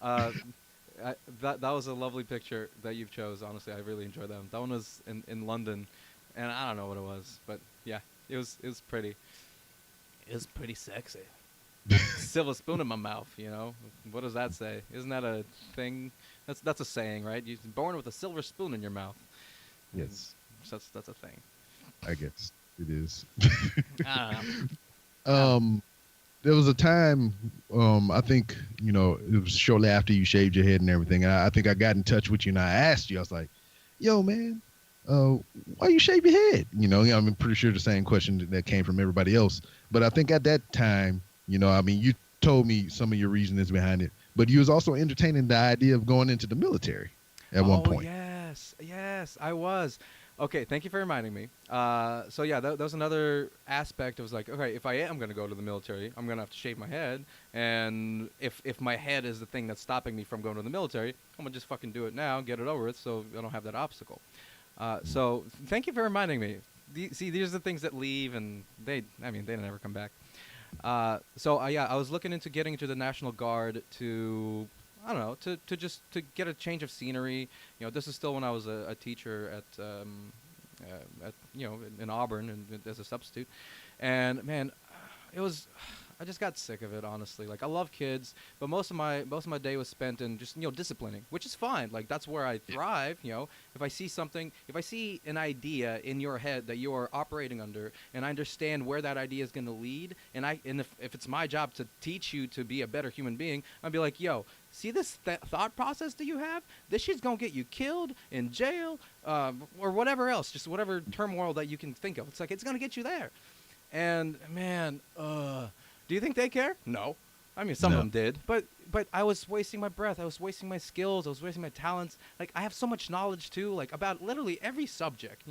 Uh, that was a lovely picture that you've chose. Honestly, I really enjoyed that one. That one was in London, and I don't know what it was, but yeah, it was pretty. It was pretty sexy. Silver spoon in my mouth. What does that say? Isn't that a thing? That's a saying, right? You're born with a silver spoon in your mouth. Yes, That's a thing. I guess it is. I don't know. There was a time, I think, it was shortly after you shaved your head and everything. And I think I got in touch with you and I asked you, I was like, yo, man, why you shave your head? I'm pretty sure the same question that came from everybody else. But I think at that time, you told me some of your reasons behind it, but you was also entertaining the idea of going into the military at one Oh point. yes, I was. Okay, thank you for reminding me. So yeah, that was another aspect. It was like, okay, if I am going to go to the military, I'm going to have to shave my head, and if my head is the thing that's stopping me from going to the military, I'm gonna just fucking do it now, get it over with, so I don't have that obstacle. So thank you for reminding me. See, these are the things that leave, and they never come back. So yeah, I was looking into getting into the National Guard to, I don't know, to get a change of scenery. This is still when I was a teacher at in Auburn and as a substitute, and man, it was. I just got sick of it, honestly. Like, I love kids, but most of my day was spent in just disciplining, which is fine. Like, that's where I thrive. If I see something, if I see an idea in your head that you are operating under, and I understand where that idea is going to lead, and if it's my job to teach you to be a better human being, I'd be like, yo, see this thought process that you have? This shit's gonna get you killed, in jail, or whatever else, just whatever turmoil that you can think of. It's like, it's gonna get you there. And man, do you think they care? No. I mean, some of No. them did, but I was wasting my breath. I was wasting my skills. I was wasting my talents. Like, I have so much knowledge too, like about literally every subject.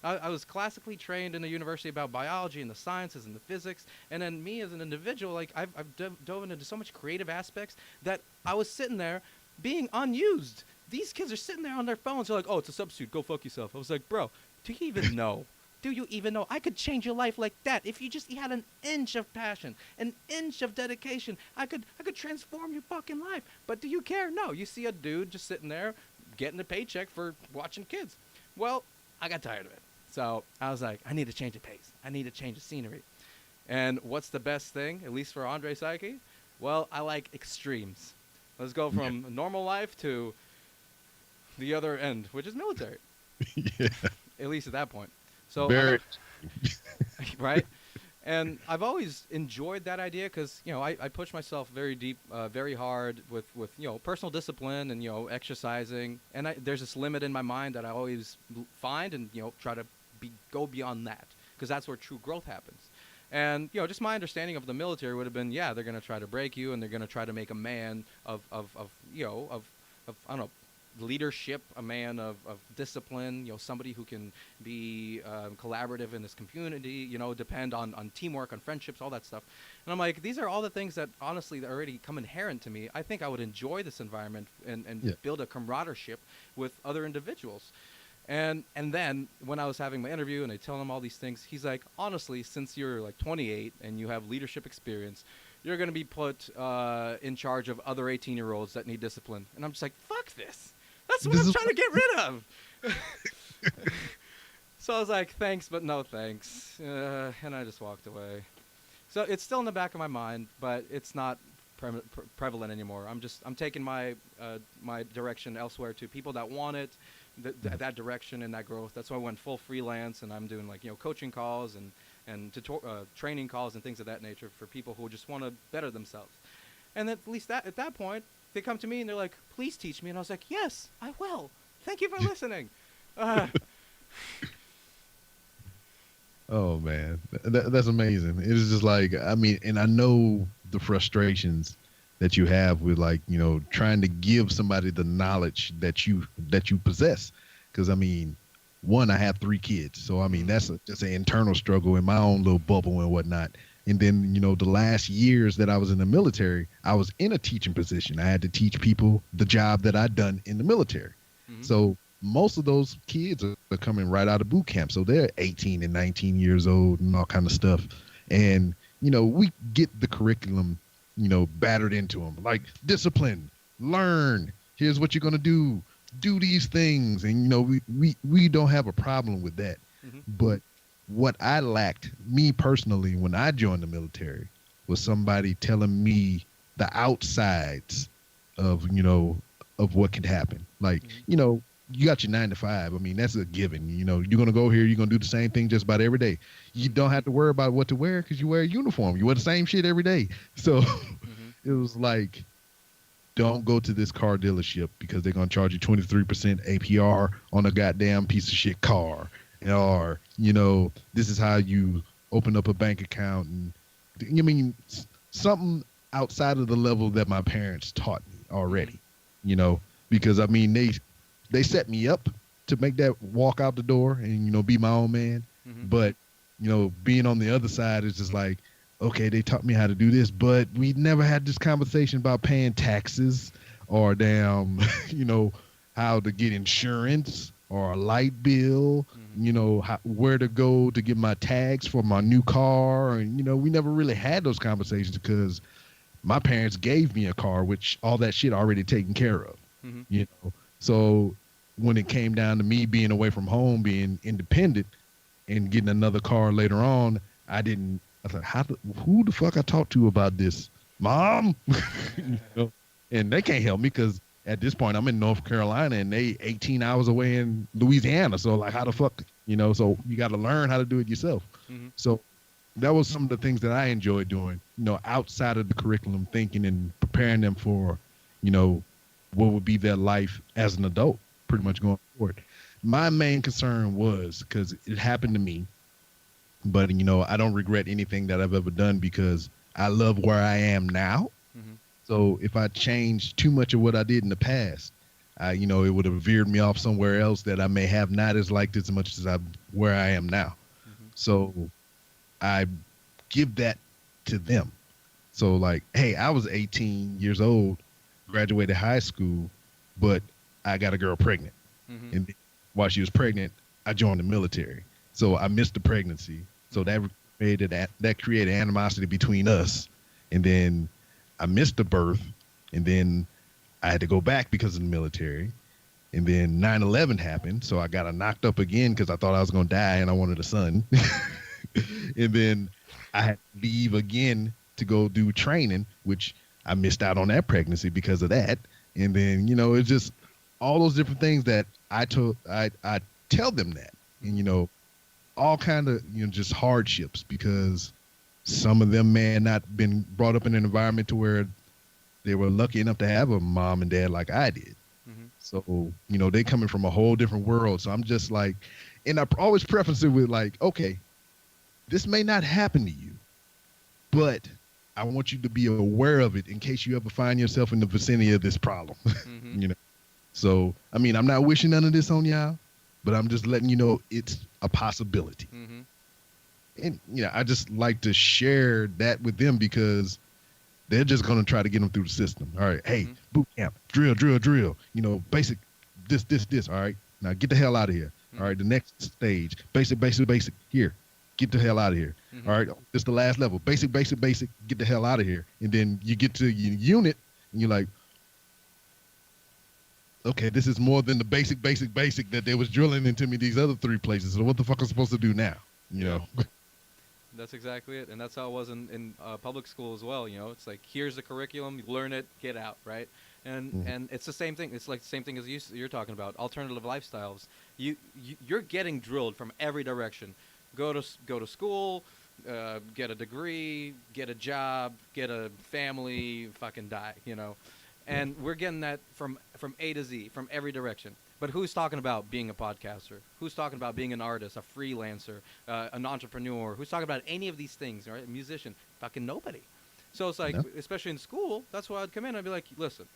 I was classically trained in the university about biology and the sciences and the physics, and then me as an individual, like I've dove into so much creative aspects that I was sitting there being unused. These kids are sitting there on their phones. They're like, "Oh, it's a substitute. Go fuck yourself." I was like, "Bro, do you even know? Do you even know? I could change your life like that if you just had an inch of passion, an inch of dedication. I could transform your fucking life. But do you care? No. You see a dude just sitting there getting a paycheck for watching kids. Well, I got tired of it. So I was like, I need to change the pace. I need to change the scenery. And what's the best thing, at least for Andrey Psyche? Well, I like extremes. Let's go from normal life to the other end, which is military. Yeah. At least at that point. So Very. right? And I've always enjoyed that idea because I push myself very deep, very hard with personal discipline and exercising, and there's this limit in my mind that I always find and try to go beyond that because that's where true growth happens. And just my understanding of the military would have been, yeah, they're gonna try to break you and they're gonna try to make a man of I don't know, leadership, a man of discipline, somebody who can be collaborative in this community, depend on teamwork, on friendships, all that stuff. And I'm like, these are all the things that honestly that already come inherent to me. I think I would enjoy this environment and Yeah. build a camaraderie with other individuals. And then when I was having my interview and I tell him all these things, he's like, honestly, since you're like 28 and you have leadership experience, you're going to be put in charge of other 18-year-olds that need discipline. And I'm just like, fuck this. That's what This I'm is trying to get rid of. So I was like, thanks, but no thanks. And I just walked away. So it's still in the back of my mind, but it's not prevalent anymore. I'm taking my direction elsewhere to people that want it, that direction and that growth. That's why I went full freelance, and I'm doing like coaching calls and training calls and things of that nature for people who just want to better themselves. And at least at that point, they come to me and they're like, "Please teach me," and I was like, "Yes, I will. Thank you for listening." Oh man, that's amazing. It is just like, I mean, and I know the frustrations that you have with, like, trying to give somebody the knowledge that you possess. Because I mean, one, I have 3 kids, so I mean that's just an internal struggle in my own little bubble and whatnot. And then the last years that I was in the military, I was in a teaching position. I had to teach people the job that I'd done in the military. Mm-hmm. So most of those kids are coming right out of boot camp. So they're 18 and 19 years old and all kind of stuff. And, we get the curriculum, battered into them, like discipline, learn, here's what you're going to do these things. And, we don't have a problem with that. Mm-hmm. But what I lacked, me personally, when I joined the military, was somebody telling me the outsides of, of what could happen. Like, you got your 9 to 5. I mean, that's a given. You're going to go here. You're going to do the same thing just about every day. You don't have to worry about what to wear because you wear a uniform. You wear the same shit every day. So it was like, don't go to this car dealership because they're going to charge you 23% APR on a goddamn piece of shit car. Or, this is how you open up a bank account. And I mean, something outside of the level that my parents taught me already, because I mean, they set me up to make that walk out the door and, be my own man. Mm-hmm. But, being on the other side is just like, okay, they taught me how to do this, but we never had this conversation about paying taxes or damn, how to get insurance or a light bill, where to go to get my tags for my new car. And, we never really had those conversations because my parents gave me a car, which all that shit already taken care of, So when it came down to me being away from home, being independent and getting another car later on, I was like, who the fuck I talked to about this? Mom? And they can't help me because at this point I'm in North Carolina and they 18 hours away in Louisiana. So like, how the fuck, so you got to learn how to do it yourself. Mm-hmm. So that was some of the things that I enjoyed doing, outside of the curriculum, thinking and preparing them for, what would be their life as an adult, pretty much going forward. My main concern was, because it happened to me, but, I don't regret anything that I've ever done because I love where I am now. Mm-hmm. So if I changed too much of what I did in the past, it would have veered me off somewhere else that I may have not as liked as much as where I am now. Mm-hmm. So I give that to them. So like, hey, I was 18 years old, graduated high school, but I got a girl pregnant. Mm-hmm. And while she was pregnant, I joined the military. So I missed the pregnancy. So that created animosity between us. And then I missed the birth. And then I had to go back because of the military. And then 9/11 happened. So I got knocked up again because I thought I was going to die and I wanted a son. And then I had to leave again to go do training, which I missed out on that pregnancy because of that. And then, it's just all those different things that I tell them that, and, all kind of, just hardships because some of them may have not been brought up in an environment to where they were lucky enough to have a mom and dad like I did. Hmm. So, they coming from a whole different world. So I'm just like, and I always preface it with like, okay, this may not happen to you, but I want you to be aware of it in case you ever find yourself in the vicinity of this problem. Hmm. you know. So, I mean, I'm not wishing none of this on y'all, but I'm just letting you know it's a possibility. Hmm. And I just like to share that with them because they're just going to try to get them through the system. All right, hey, Hmm. boot camp, drill, drill, drill. Basic, this. All right, now get the hell out of here. All Hmm. right, the next stage, basic, basic, basic. Here, get the hell out of here. Hmm. All right, this is the last level. Basic, basic, basic. Get the hell out of here. And then you get to your unit, and you're like, okay, this is more than the basic, basic, basic that they was drilling into me these other three places. So what the fuck am I supposed to do now? You Yeah. know? That's exactly it, and that's how it was in public school as well. It's like here's the curriculum, you learn it, get out, right? And it's the same thing. It's like the same thing as you're talking about alternative lifestyles. You're getting drilled from every direction. Go to school, get a degree, get a job, get a family, fucking die. And we're getting that from A to Z, from every direction. But who's talking about being a podcaster? Who's talking about being an artist, a freelancer, an entrepreneur? Who's talking about any of these things, right? A musician? Fucking nobody. So it's like, No. especially in school, that's why I'd come in and I'd be like, listen,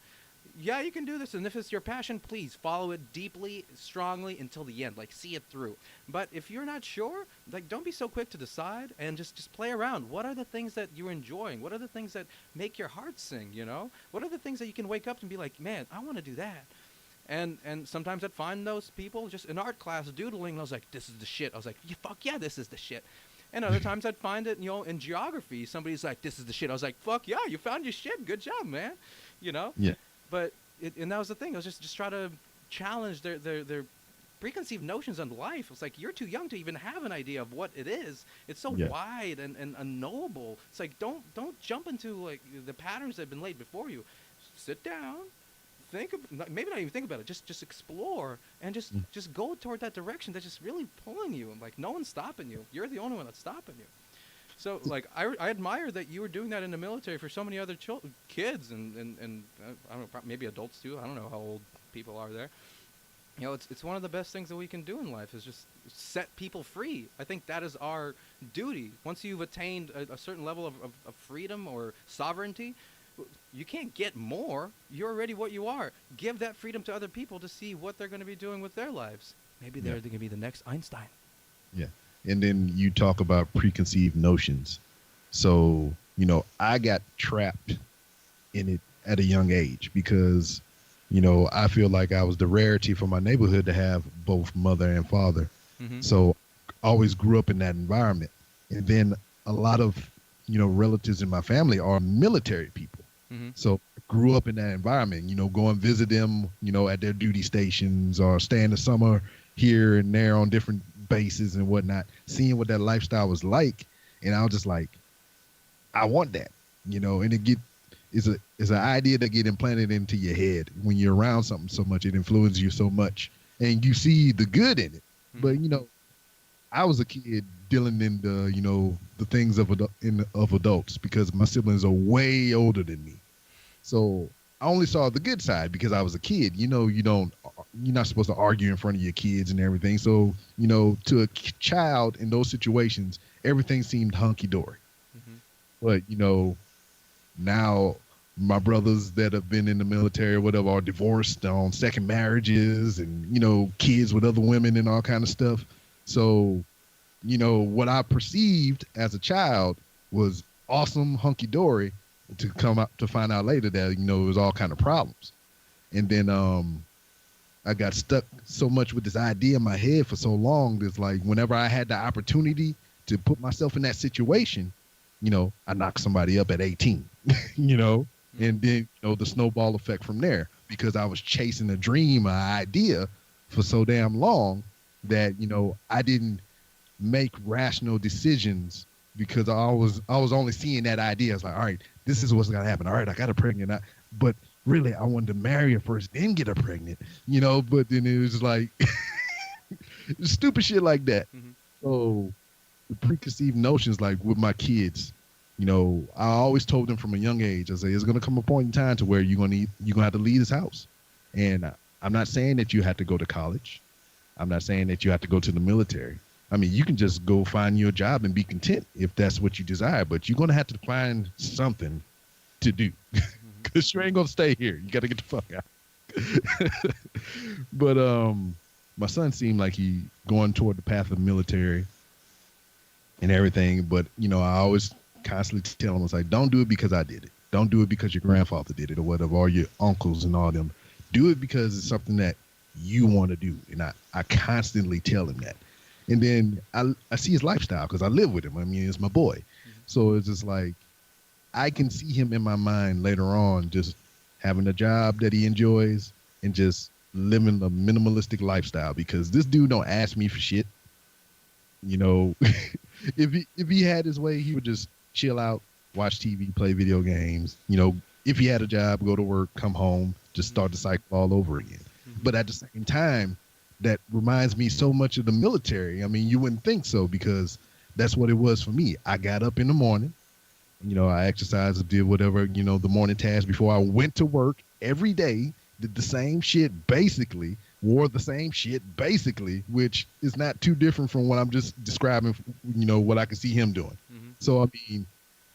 yeah, you can do this, and if it's your passion, please follow it deeply, strongly until the end. Like, see it through. But if you're not sure, like, don't be so quick to decide, and just play around. What are the things that you're enjoying? What are the things that make your heart sing? What are the things that you can wake up and be like, man, I want to do that. And sometimes I'd find those people just in art class doodling, and I was like, this is the shit. I was like, yeah, fuck yeah, this is the shit. And other times I'd find it, in geography, somebody's like, this is the shit. I was like, fuck yeah, you found your shit. Good job, man. You know? Yeah. But and that was the thing. I was just try to challenge their preconceived notions on life. It's like you're too young to even have an idea of what it is. It's so Yeah. wide and unknowable. It's like don't jump into like the patterns that have been laid before you. Sit down, maybe not even think about it. Just explore and just go toward that direction that's just really pulling you. And like no one's stopping you. You're the only one that's stopping you. So, like, I admire that you were doing that in the military for so many other kids and I don't know, maybe adults too. I don't know how old people are there. It's one of the best things that we can do in life is just set people free. I think that is our duty. Once you've attained a certain level of freedom or sovereignty, you can't get more. You're already what you are. Give that freedom to other people to see what they're going to be doing with their lives. Maybe they're going to be the next Einstein. Yeah. And then you talk about preconceived notions. So, I got trapped in it at a young age because, I feel like I was the rarity for my neighborhood to have both mother and father. Mm-hmm. So I always grew up in that environment. And then a lot of, relatives in my family are military people. Mm-hmm. So I grew up in that environment, go and visit them, at their duty stations or staying the summer here and there on different bases and whatnot, seeing what that lifestyle was like. And I was just like, I want that, and it's an idea that get implanted into your head when you're around something so much, it influences you so much and you see the good in it. Mm-hmm. But, I was a kid dealing in the things of adults because my siblings are way older than me. So I only saw the good side because I was a kid. You're not supposed to argue in front of your kids and everything. So, to a child in those situations, everything seemed hunky dory. Mm-hmm. But, now my brothers that have been in the military or whatever are divorced on second marriages and, kids with other women and all kind of stuff. So, what I perceived as a child was awesome hunky dory to come out to find out later that, it was all kind of problems. And then I got stuck so much with this idea in my head for so long. It's like whenever I had the opportunity to put myself in that situation, I knocked somebody up at 18, and then, the snowball effect from there because I was chasing a dream, an idea for so damn long that, I didn't make rational decisions because I was only seeing that idea. It's like, all right, this is what's going to happen. All right, I got her pregnant. But really, I wanted to marry her first, then get her pregnant, but then it was like stupid shit like that. Mm-hmm. So the preconceived notions, like with my kids, I always told them from a young age, I say, it's going to come a point in time to where you're going to have to leave this house. And I'm not saying that you have to go to college. I'm not saying that you have to go to the military. I mean, you can just go find you a job and be content if that's what you desire, but you're going to have to find something to do Mhm. because you ain't going to stay here. You got to get the fuck out. But my son seemed like he going toward the path of military and everything. But I always constantly tell him, I was like, don't do it because I did it. Don't do it because your grandfather did it or whatever, or your uncles and all them. Do it because it's something that you want to do. And I constantly tell him that. And then I see his lifestyle because I live with him. I mean, it's my boy. Mhm. So it's just like I can see him in my mind later on just having a job that he enjoys and just living a minimalistic lifestyle because this dude don't ask me for shit. You know, if he had his way, he would just chill out, watch TV, play video games. If he had a job, go to work, come home, just Mhm. start the cycle all over again. Mhm. But at the same time, that reminds me so much of the military. I mean, you wouldn't think so because that's what it was for me. I got up in the morning, I exercised, did whatever, the morning task before I went to work every day, did the same shit basically, wore the same shit basically, which is not too different from what I'm just describing, what I can see him doing. Mhm. So, I mean,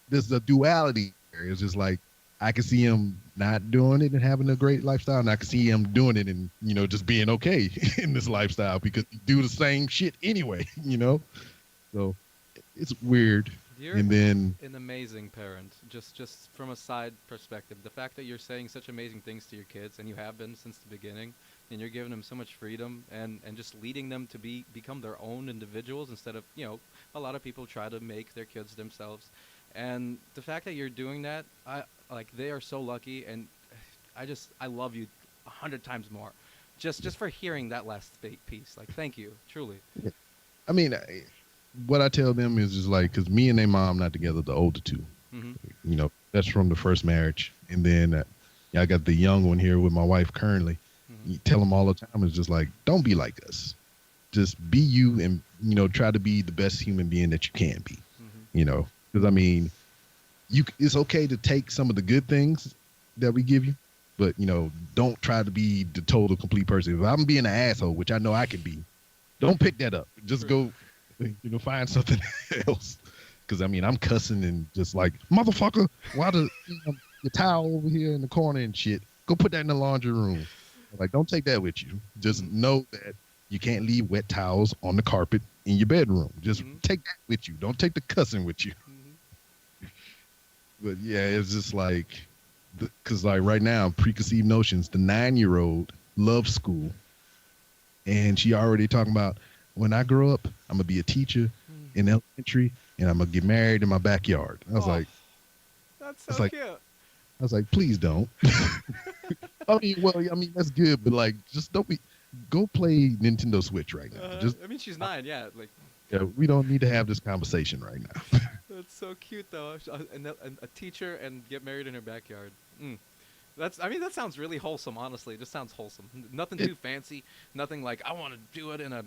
there's a duality there. It's just like I can see him not doing it and having a great lifestyle, and I can see him doing it and, just being okay in this lifestyle because he do the same shit anyway, So it's weird. You're And then an amazing parent. Just from a side perspective, the fact that you're saying such amazing things to your kids, and you have been since the beginning, and you're giving them so much freedom, and just leading them to become their own individuals instead of a lot of people try to make their kids themselves, and the fact that you're doing that, I like they are so lucky, and I love you 100 times more, just for hearing that last piece. Like, thank you, truly. I mean, what I tell them is just like, because me and their mom not together, the older two. Mhm. That's from the first marriage, and then yeah, I got the young one here with my wife currently. Mhm. You tell them all the time, it's just like, don't be like us. Just be you, and try to be the best human being that you can be. Mhm. Because I mean, it's okay to take some of the good things that we give you, but don't try to be the total complete person. If I'm being an asshole, which I know I can be, don't pick that up. Just True. go, find something else. Because I mean, I'm cussing and just like, motherfucker, why the towel over here in the corner and shit? Go put that in the laundry room. Like, don't take that with you. Just Mhm. know that you can't leave wet towels on the carpet in your bedroom. Just Mhm. take that with you. Don't take the cussing with you. Mhm. But yeah, it's just like, because like right now, preconceived notions. The 9-year-old loves school, and she already talking about when I grow up, I'm gonna be a teacher Mhm. in elementary, and I'm gonna get married in my backyard. Oh, that's I was so like, cute. I was like, please don't. I mean, well, I mean that's good, but like, just don't be. Go play Nintendo Switch right now. Just I mean, she's 9, yeah. Like, yeah, we don't need to have this conversation right now. that's so cute, though. And a teacher and get married in her backyard. Mm. I mean, that sounds really wholesome. Honestly, it just sounds wholesome. Nothing It, too fancy. Nothing like I want to do it in a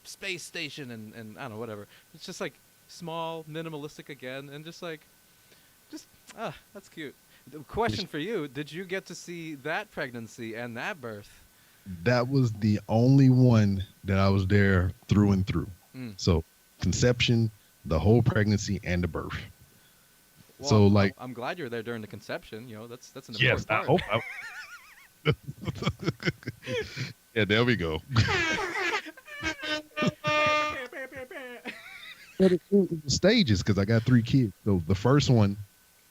space station and I don't know, whatever. It's just like small, minimalistic again, and just that's cute. The question for you: did you get to see that pregnancy and that birth? that was the only one that I was there through and through. Mm. So conception, the whole pregnancy, and the birth. Well, So I'm, like, I'm glad you're there during the conception. That's an yes, important I part. hope. Yeah, there we go. But it was stages because I got 3 kids. So the first one,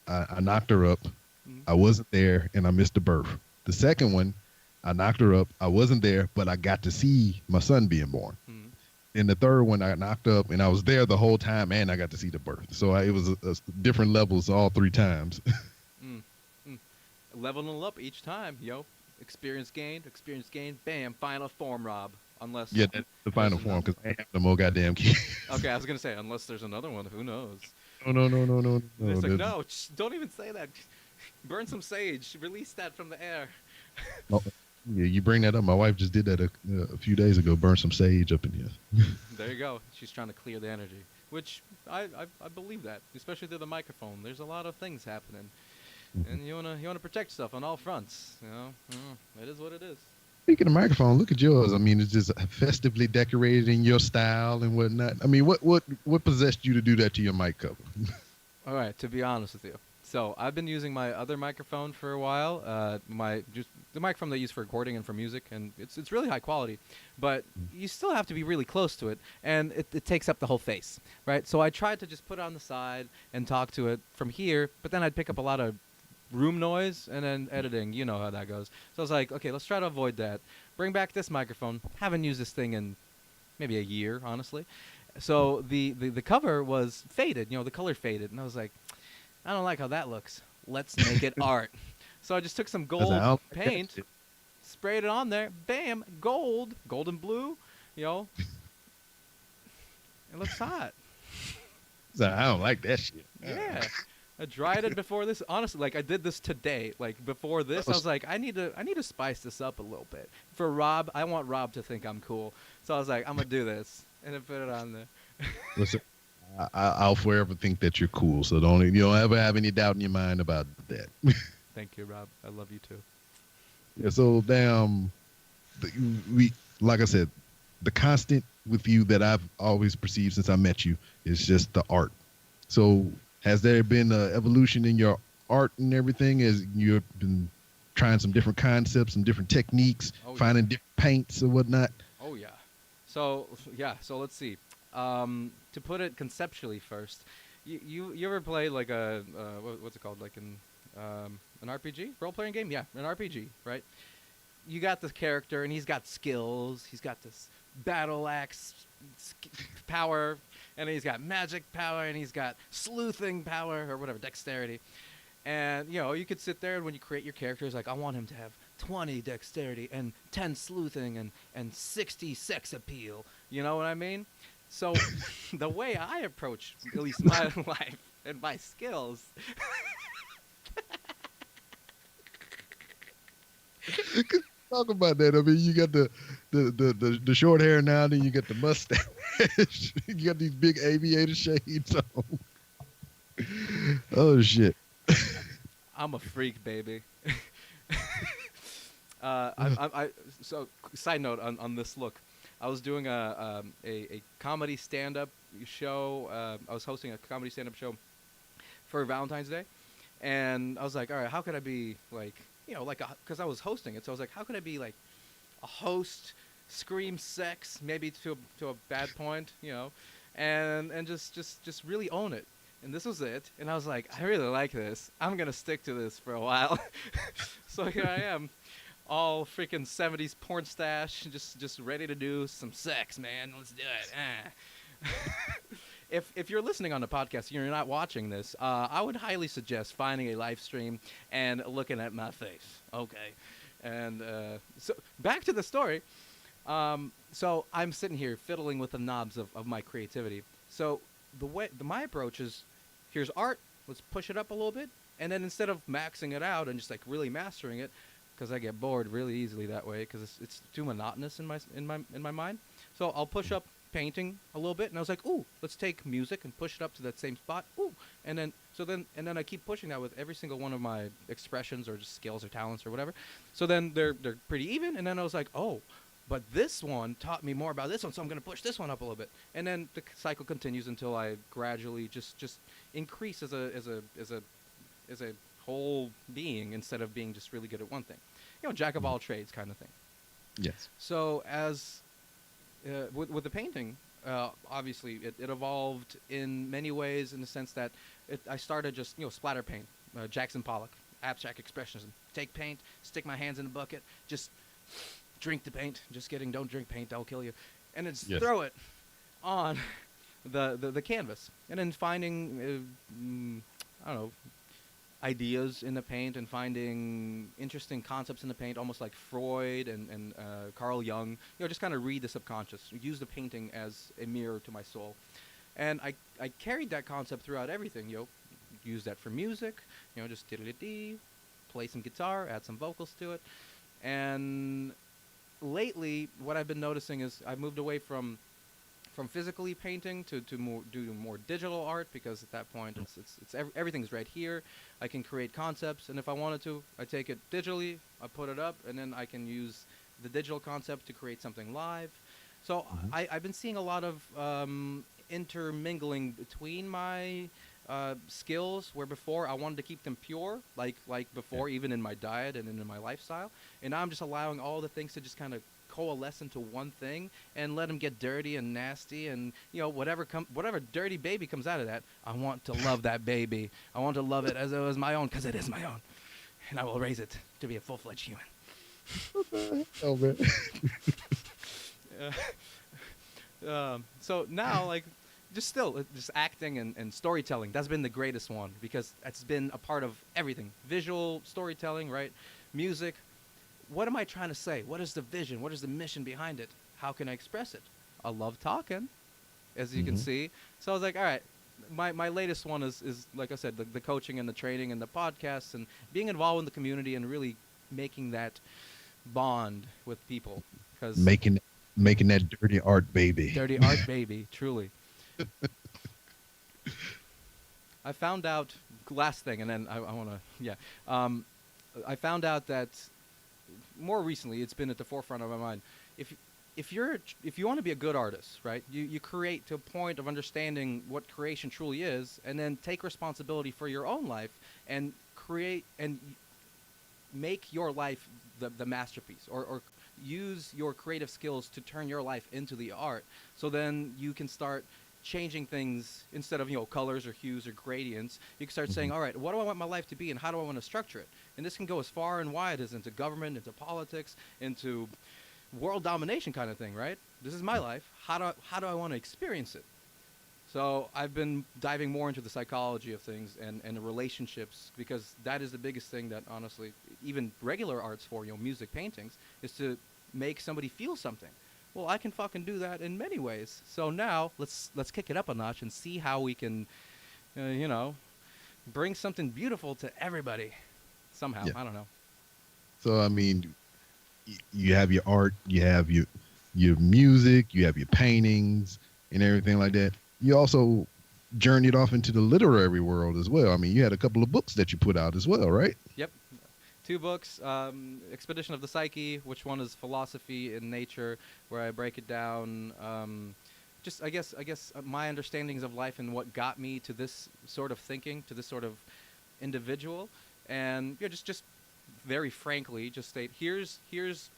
I knocked her up. Mm. I wasn't there, and I missed the birth. The second one, I knocked her up. I wasn't there, but I got to see my son being born. Mm. And the third one, I knocked up, and I was there the whole time, and I got to see the birth. So it was a different levels all 3 times. Mm. Mm. Leveling up each time, yo. Experience gain, bam, final form, Rob. Unless Yeah, that's the there's final form another. because I ain't have no more goddamn kids. Okay, I was gonna say unless there's another one, who knows? No, no, no, no, no, And no. it's like, no, don't even say that. Burn some sage. Release that from the air. No. Yeah, you bring that up. My wife just did that a few days ago. Burned some sage up in here. There you go. She's trying to clear the energy, which I believe that, especially through the microphone. There's a lot of things happening, Mhm. and you wanna protect yourself on all fronts. It is what it is. Speaking of microphone, look at yours. I mean, it's just festively decorated in your style and whatnot. I mean, what possessed you to do that to your mic cover? All right, to be honest with you. So I've been using my other microphone for a while. My just the microphone they use for recording and for music, and it's really high quality, but you still have to be really close to it, and it takes up the whole face, right? So I tried to just put it on the side and talk to it from here, but then I'd pick up a lot of room noise and then editing. You know how that goes. So I was like, okay, let's try to avoid that. Bring back this microphone. Haven't used this thing in maybe a year, honestly. So the cover was faded, the color faded, and I was like, I don't like how that looks. Let's make it art. So I just took some I said, I gold don't like that paint, shit. sprayed it on there, bam, gold and blue, you know, it looks hot. I said, I don't like that shit. Yeah. I dried it before this. Honestly, like I did this today. Like before this, Oh, I was like, I need to spice this up a little bit. For Rob, I want Rob to think I'm cool. So I was like, I'm gonna do this, and I put it on there. listen, I'll forever think that you're cool. So you don't ever have any doubt in your mind about that. Thank you, Rob. I love you too. Yeah. So damn, we like I said, the constant with you that I've always perceived since I met you is just the art. So has there been an evolution in your art and everything as you've been trying some different concepts, some different techniques, Oh yeah. finding different paints or whatnot? Oh yeah. So yeah. So let's see. To put it conceptually first, you ever play like what's it called, like an RPG, role playing game? Yeah, an RPG, right? You got this character and he's got skills. He's got this battle axe power, and he's got magic power, and he's got sleuthing power or whatever, dexterity. And you could sit there and when you create your characters, like I want him to have 20 dexterity and 10 sleuthing and 60 sex appeal. You know what I mean? So the way I approach at least my life and my skills. Talk about that. I mean, you got the short hair now, then you got the mustache. You got these big aviator shades on. Oh shit. I'm a freak, baby. So side note on this look, I was doing a comedy stand-up show. I was hosting a comedy stand-up show for Valentine's Day, and I was like, all right, how could I be like, because I was hosting it, so I was like, how could I be like a host, scream sex, maybe to a bad point, and just really own it. And this was it. And I was like, I really like this. I'm gonna stick to this for a while. So here I am, all freaking 70s porn stash, just ready to do some sex, man. Let's do it. If you're listening on the podcast and you're not watching this, I would highly suggest finding a live stream and looking at my face. Okay. And so back to the story. So I'm sitting here fiddling with the knobs of my creativity. So my approach is, here's art. Let's push it up a little bit, and then instead of maxing it out and just like really mastering it, because I get bored really easily that way because it's too monotonous in my mind. So I'll push up painting a little bit, and I was like, ooh, let's take music and push it up to that same spot. Ooh, and then I keep pushing that with every single one of my expressions or just skills or talents or whatever. So then they're pretty even, and then I was like, oh. But this one taught me more about this one, so I'm going to push this one up a little bit, and then the cycle continues until I gradually just increase as a whole being instead of being just really good at one thing, jack of all trades kind of thing. Yes. So as with the painting, obviously it evolved in many ways in the sense that I started just splatter paint, Jackson Pollock, abstract expressionism. Take paint, stick my hands in a bucket, just drink the paint. Just kidding. Don't drink paint. That'll kill you. And then just throw it on the canvas. And then finding, I don't know, ideas in the paint and finding interesting concepts in the paint, almost like Freud and Carl Jung. Just kind of read the subconscious. Use the painting as a mirror to my soul. And I carried that concept throughout everything. Use that for music. Just diddly-dee, play some guitar, add some vocals to it. And lately, what I've been noticing is I've moved away from physically painting to more do more digital art, because at that point everything's right here. I can create concepts, and if I wanted to, I take it digitally, I put it up, and then I can use the digital concept to create something live. So Hmm. I've been seeing a lot of intermingling between my skills, where before I wanted to keep them pure, like Yeah. before, even in my diet and in my lifestyle, and now I'm just allowing all the things to just kind of coalesce into one thing and let them get dirty and nasty, and whatever dirty baby comes out of that, I want to love that baby. I want to love it as it was my own, because it is my own, and I will raise it to be a full-fledged human. Oh man. So now, like, just still just acting and storytelling, that's been the greatest one, because it's been a part of everything: visual storytelling, right? Music. What am I trying to say? What is the vision? What is the mission behind it? How can I express it? I love talking, as you can Hmm. see. So I was like, all right, my latest one is like I said, the coaching and the training and the podcasts and being involved in the community and really making that bond with people. Because Making making that dirty art baby. dirty art, baby, truly. I found out, last thing, and then I want to, yeah. Um, I found out that more recently, it's been at the forefront of my mind. If if you want to be a good artist, right? You create to a point of understanding what creation truly is, and then take responsibility for your own life and create and make your life the masterpiece, or use your creative skills to turn your life into the art. So then you can start changing things instead of colors or hues or gradients. You can start Hmm. saying, all right, what do I want my life to be, and how do I want to structure it? And this can go as far and wide as into government, into politics, into world domination kind of thing, right? This is my life. How do I want to experience it? So I've been diving more into the psychology of things and the relationships, because that is the biggest thing that, honestly, even regular arts, for music, paintings, is to make somebody feel something. Well, I can fucking do that in many ways. So now let's kick it up a notch and see how we can, uh, you know, bring something beautiful to everybody somehow. Yeah. I don't know. So I mean, you have your art, you have your music, you have your paintings and everything like that. You also journeyed off into the literary world as well. I mean, you had a couple of books that you put out as well, right? Yep. Two books, Expedition of the Psyche, which one is philosophy in nature, where I break it down. Just I guess my understandings of life and what got me to this sort of thinking, to this sort of individual, and just very frankly, just state, here's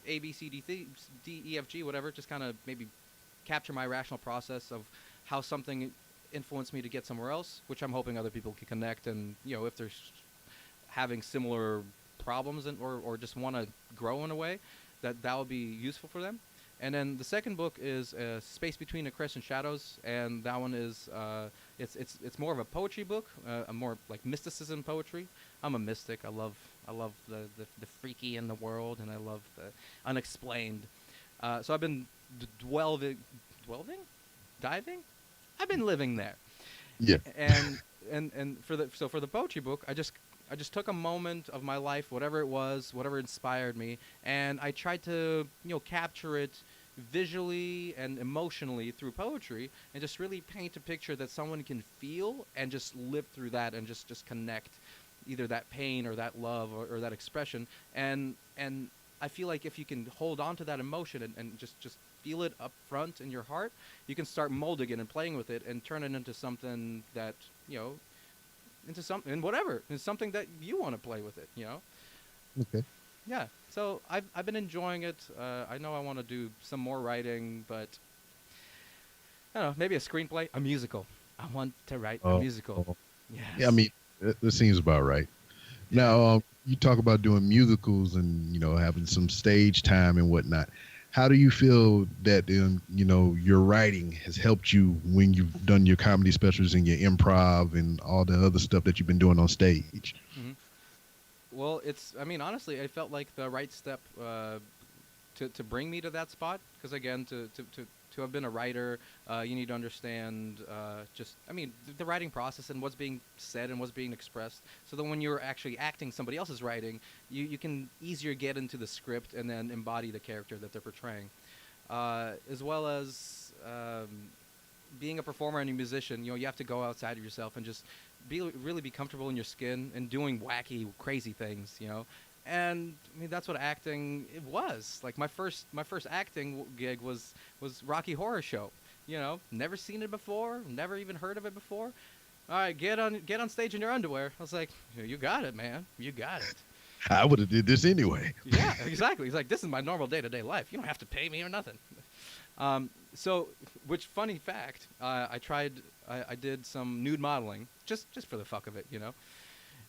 A B C D E F G, whatever. Just kind of maybe capture my rational process of how something influenced me to get somewhere else, which I'm hoping other people can connect, and if they're having similar problems, or just want to grow in a way that would be useful for them. And then the second book is Space Between the Crests and Shadows, and that one is it's more of a poetry book, a more like mysticism poetry. I'm a mystic. I love the freaky in the world, and I love the unexplained. So I've been dwelling, diving. I've been living there, Yeah. and for the poetry book, I just took a moment of my life, whatever it was, whatever inspired me, and I tried to capture it visually and emotionally through poetry, and just really paint a picture that someone can feel and just live through that, and just connect either that pain or that love, or that expression. And I feel like if you can hold on to that emotion, and just feel it up front in your heart, you can start molding it and playing with it and turn it into something that into something, and whatever, it's something that you want to play with it. Okay. Yeah. So I've been enjoying it. I know I want to do some more writing, but I don't know, maybe a screenplay, a musical. I want to write a Oh, musical. oh. Yeah, I Yes. mean, that seems about right. Yeah. Now, you talk about doing musicals and having some stage time and whatnot. How do you feel that your writing has helped you when you've done your comedy specials and your improv and all the other stuff that you've been doing on stage? Hmm. Well, I mean, honestly, I felt like the right step to bring me to that spot, because again, to to have been a writer, you need to understand the writing process and what's being said and what's being expressed. So that when you're actually acting somebody else's writing, you can easier get into the script and then embody the character that they're portraying, as well as being a performer and a musician. You have to go outside of yourself and just really be comfortable in your skin and doing wacky, crazy things. And I mean that's what acting it was. Like my first acting gig was Rocky Horror Show. Never seen it before, never even heard of it before. All right, get on stage in your underwear. I was like, you got it, man, you got it. I would have did this anyway. Yeah, exactly. He's like, this is my normal day-to-day life. You don't have to pay me or nothing. Which funny fact, I did some nude modeling just for the fuck of it, Yes.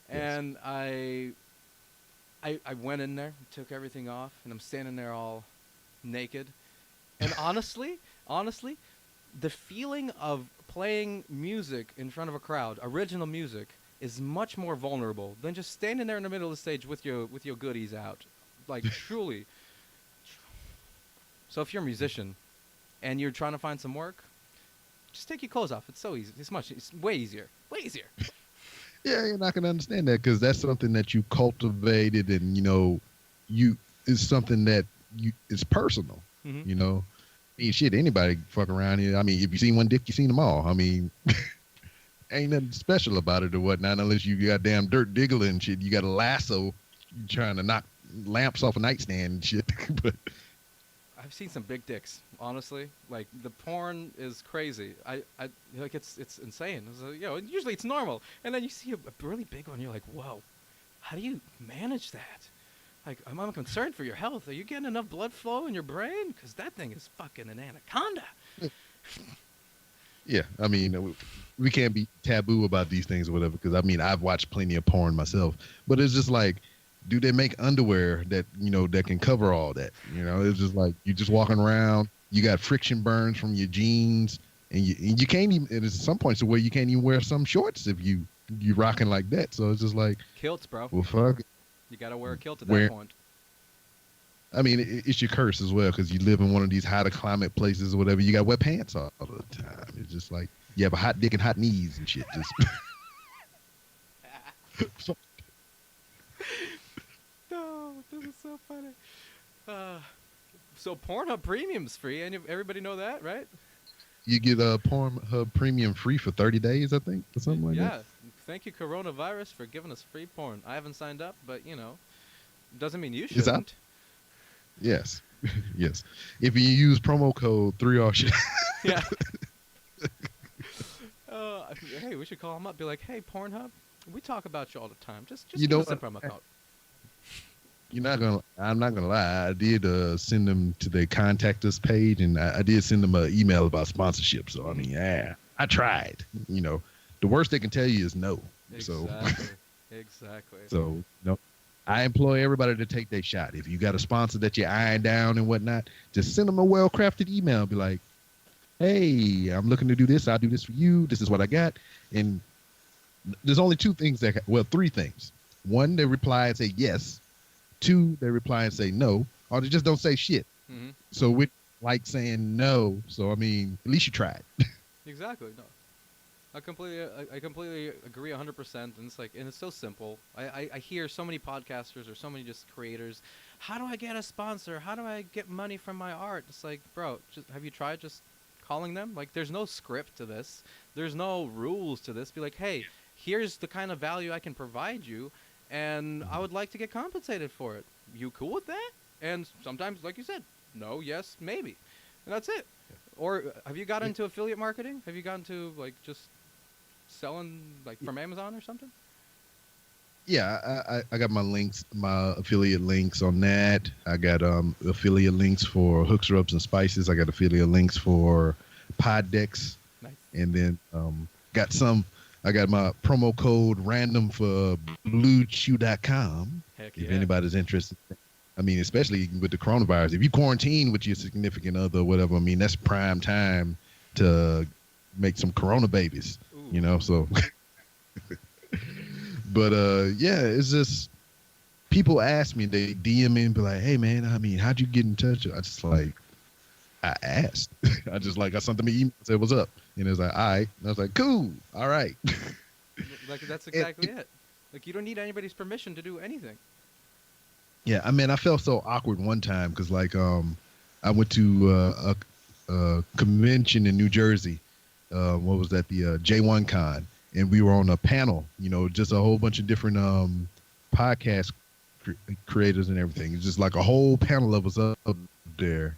and I went in there, took everything off, and I'm standing there all naked. And honestly, the feeling of playing music in front of a crowd, original music, is much more vulnerable than just standing there in the middle of the stage with your goodies out. Like truly. So if you're a musician and you're trying to find some work, just take your clothes off. It's so easy. It's way easier. Way easier. Yeah, you're not gonna understand that because that's something that you cultivated, and you is something that it's personal. Mm-hmm. I mean, shit, anybody fuck around here. I mean, if you seen one dick, you seen them all. I mean, ain't nothing special about it or whatnot, unless you got damn dirt diggler and shit. You got a lasso, you trying to knock lamps off a nightstand and shit. But I've seen some big dicks, honestly. Like the porn is crazy. I like it's insane. Usually it's normal, and then you see a really big one. You're like, whoa, how do you manage that? Like, I'm concerned for your health. Are you getting enough blood flow in your brain? Because that thing is fucking an anaconda. yeah, I mean, we can't be taboo about these things or whatever. Because I mean, I've watched plenty of porn myself, but it's just like, do they make underwear that that can cover all that? It's just like you just walking around. You got friction burns from your jeans, and you can't even. There's some points where you can't even wear some shorts if you rocking like that. So it's just like kilts, bro. Well, fuck. You gotta wear a kilt at that point. I mean, it's your curse as well because you live in one of these hotter climate places or whatever. You got wet pants all the time. It's just like you have a hot dick and hot knees and shit. Just. No, this is so funny. So Pornhub Premium's free, and everybody know that, right? You get a Pornhub Premium free for 30 days, I think, or something like that. Yeah. Thank you, coronavirus, for giving us free porn. I haven't signed up, but doesn't mean you shouldn't. Is that? Yes, yes. If you use promo code 3R shit. Yeah. Hey, we should call them up. Be like, hey, Pornhub, we talk about you all the time. Just give us a promo code. I'm not gonna lie. I did send them to their contact us page, and I did send them an email about sponsorship. So I mean, yeah, I tried. The worst they can tell you is no. Exactly. Exactly. So I employ everybody to take their shot. If you got a sponsor that you're eyeing down and whatnot, just send them a well-crafted email. Be like, hey, I'm looking to do this. I'll do this for you. This is what I got. And there's only three things. One, they reply and say yes. Two, they reply and say no. Or they just don't say shit. Mm-hmm. So we like saying no. So, I mean, at least you tried. Exactly. No. I completely agree 100%. And it's so simple. I hear so many podcasters or so many just creators. How do I get a sponsor? How do I get money from my art? It's like, bro, have you tried just calling them? Like, there's no script to this. There's no rules to this. Be like, hey, here's the kind of value I can provide you, and I would like to get compensated for it. You cool with that? And sometimes, like you said, no, yes, maybe. And that's it. Or have you got into affiliate marketing? Have you gotten to, like, just selling, like, from Amazon or something? Yeah, I got my links, my affiliate links on that. I got affiliate links for Hooks, Rubs, and Spices. I got affiliate links for Pod Decks. Nice. And then I got my promo code random for bluechew.com. Heck if yeah. anybody's interested. I mean, especially with the coronavirus. If you quarantine with your significant other or whatever, I mean, that's prime time to make some corona babies, Ooh. so. But, yeah, it's just people ask me, they DM me and be like, hey, man, I mean, how'd you get in touch? I just like, I asked. I sent them an email, said, "What's up?" And it was like, "All right." And I was like, "Cool, all right." Like that's and exactly it. Like you don't need anybody's permission to do anything. yeah, I mean, I felt so awkward one time because I went to a convention in New Jersey. What was that? The J1 Con, and we were on a panel. You know, just a whole bunch of different podcast cr- creators and everything. It's just like a whole panel of us up there.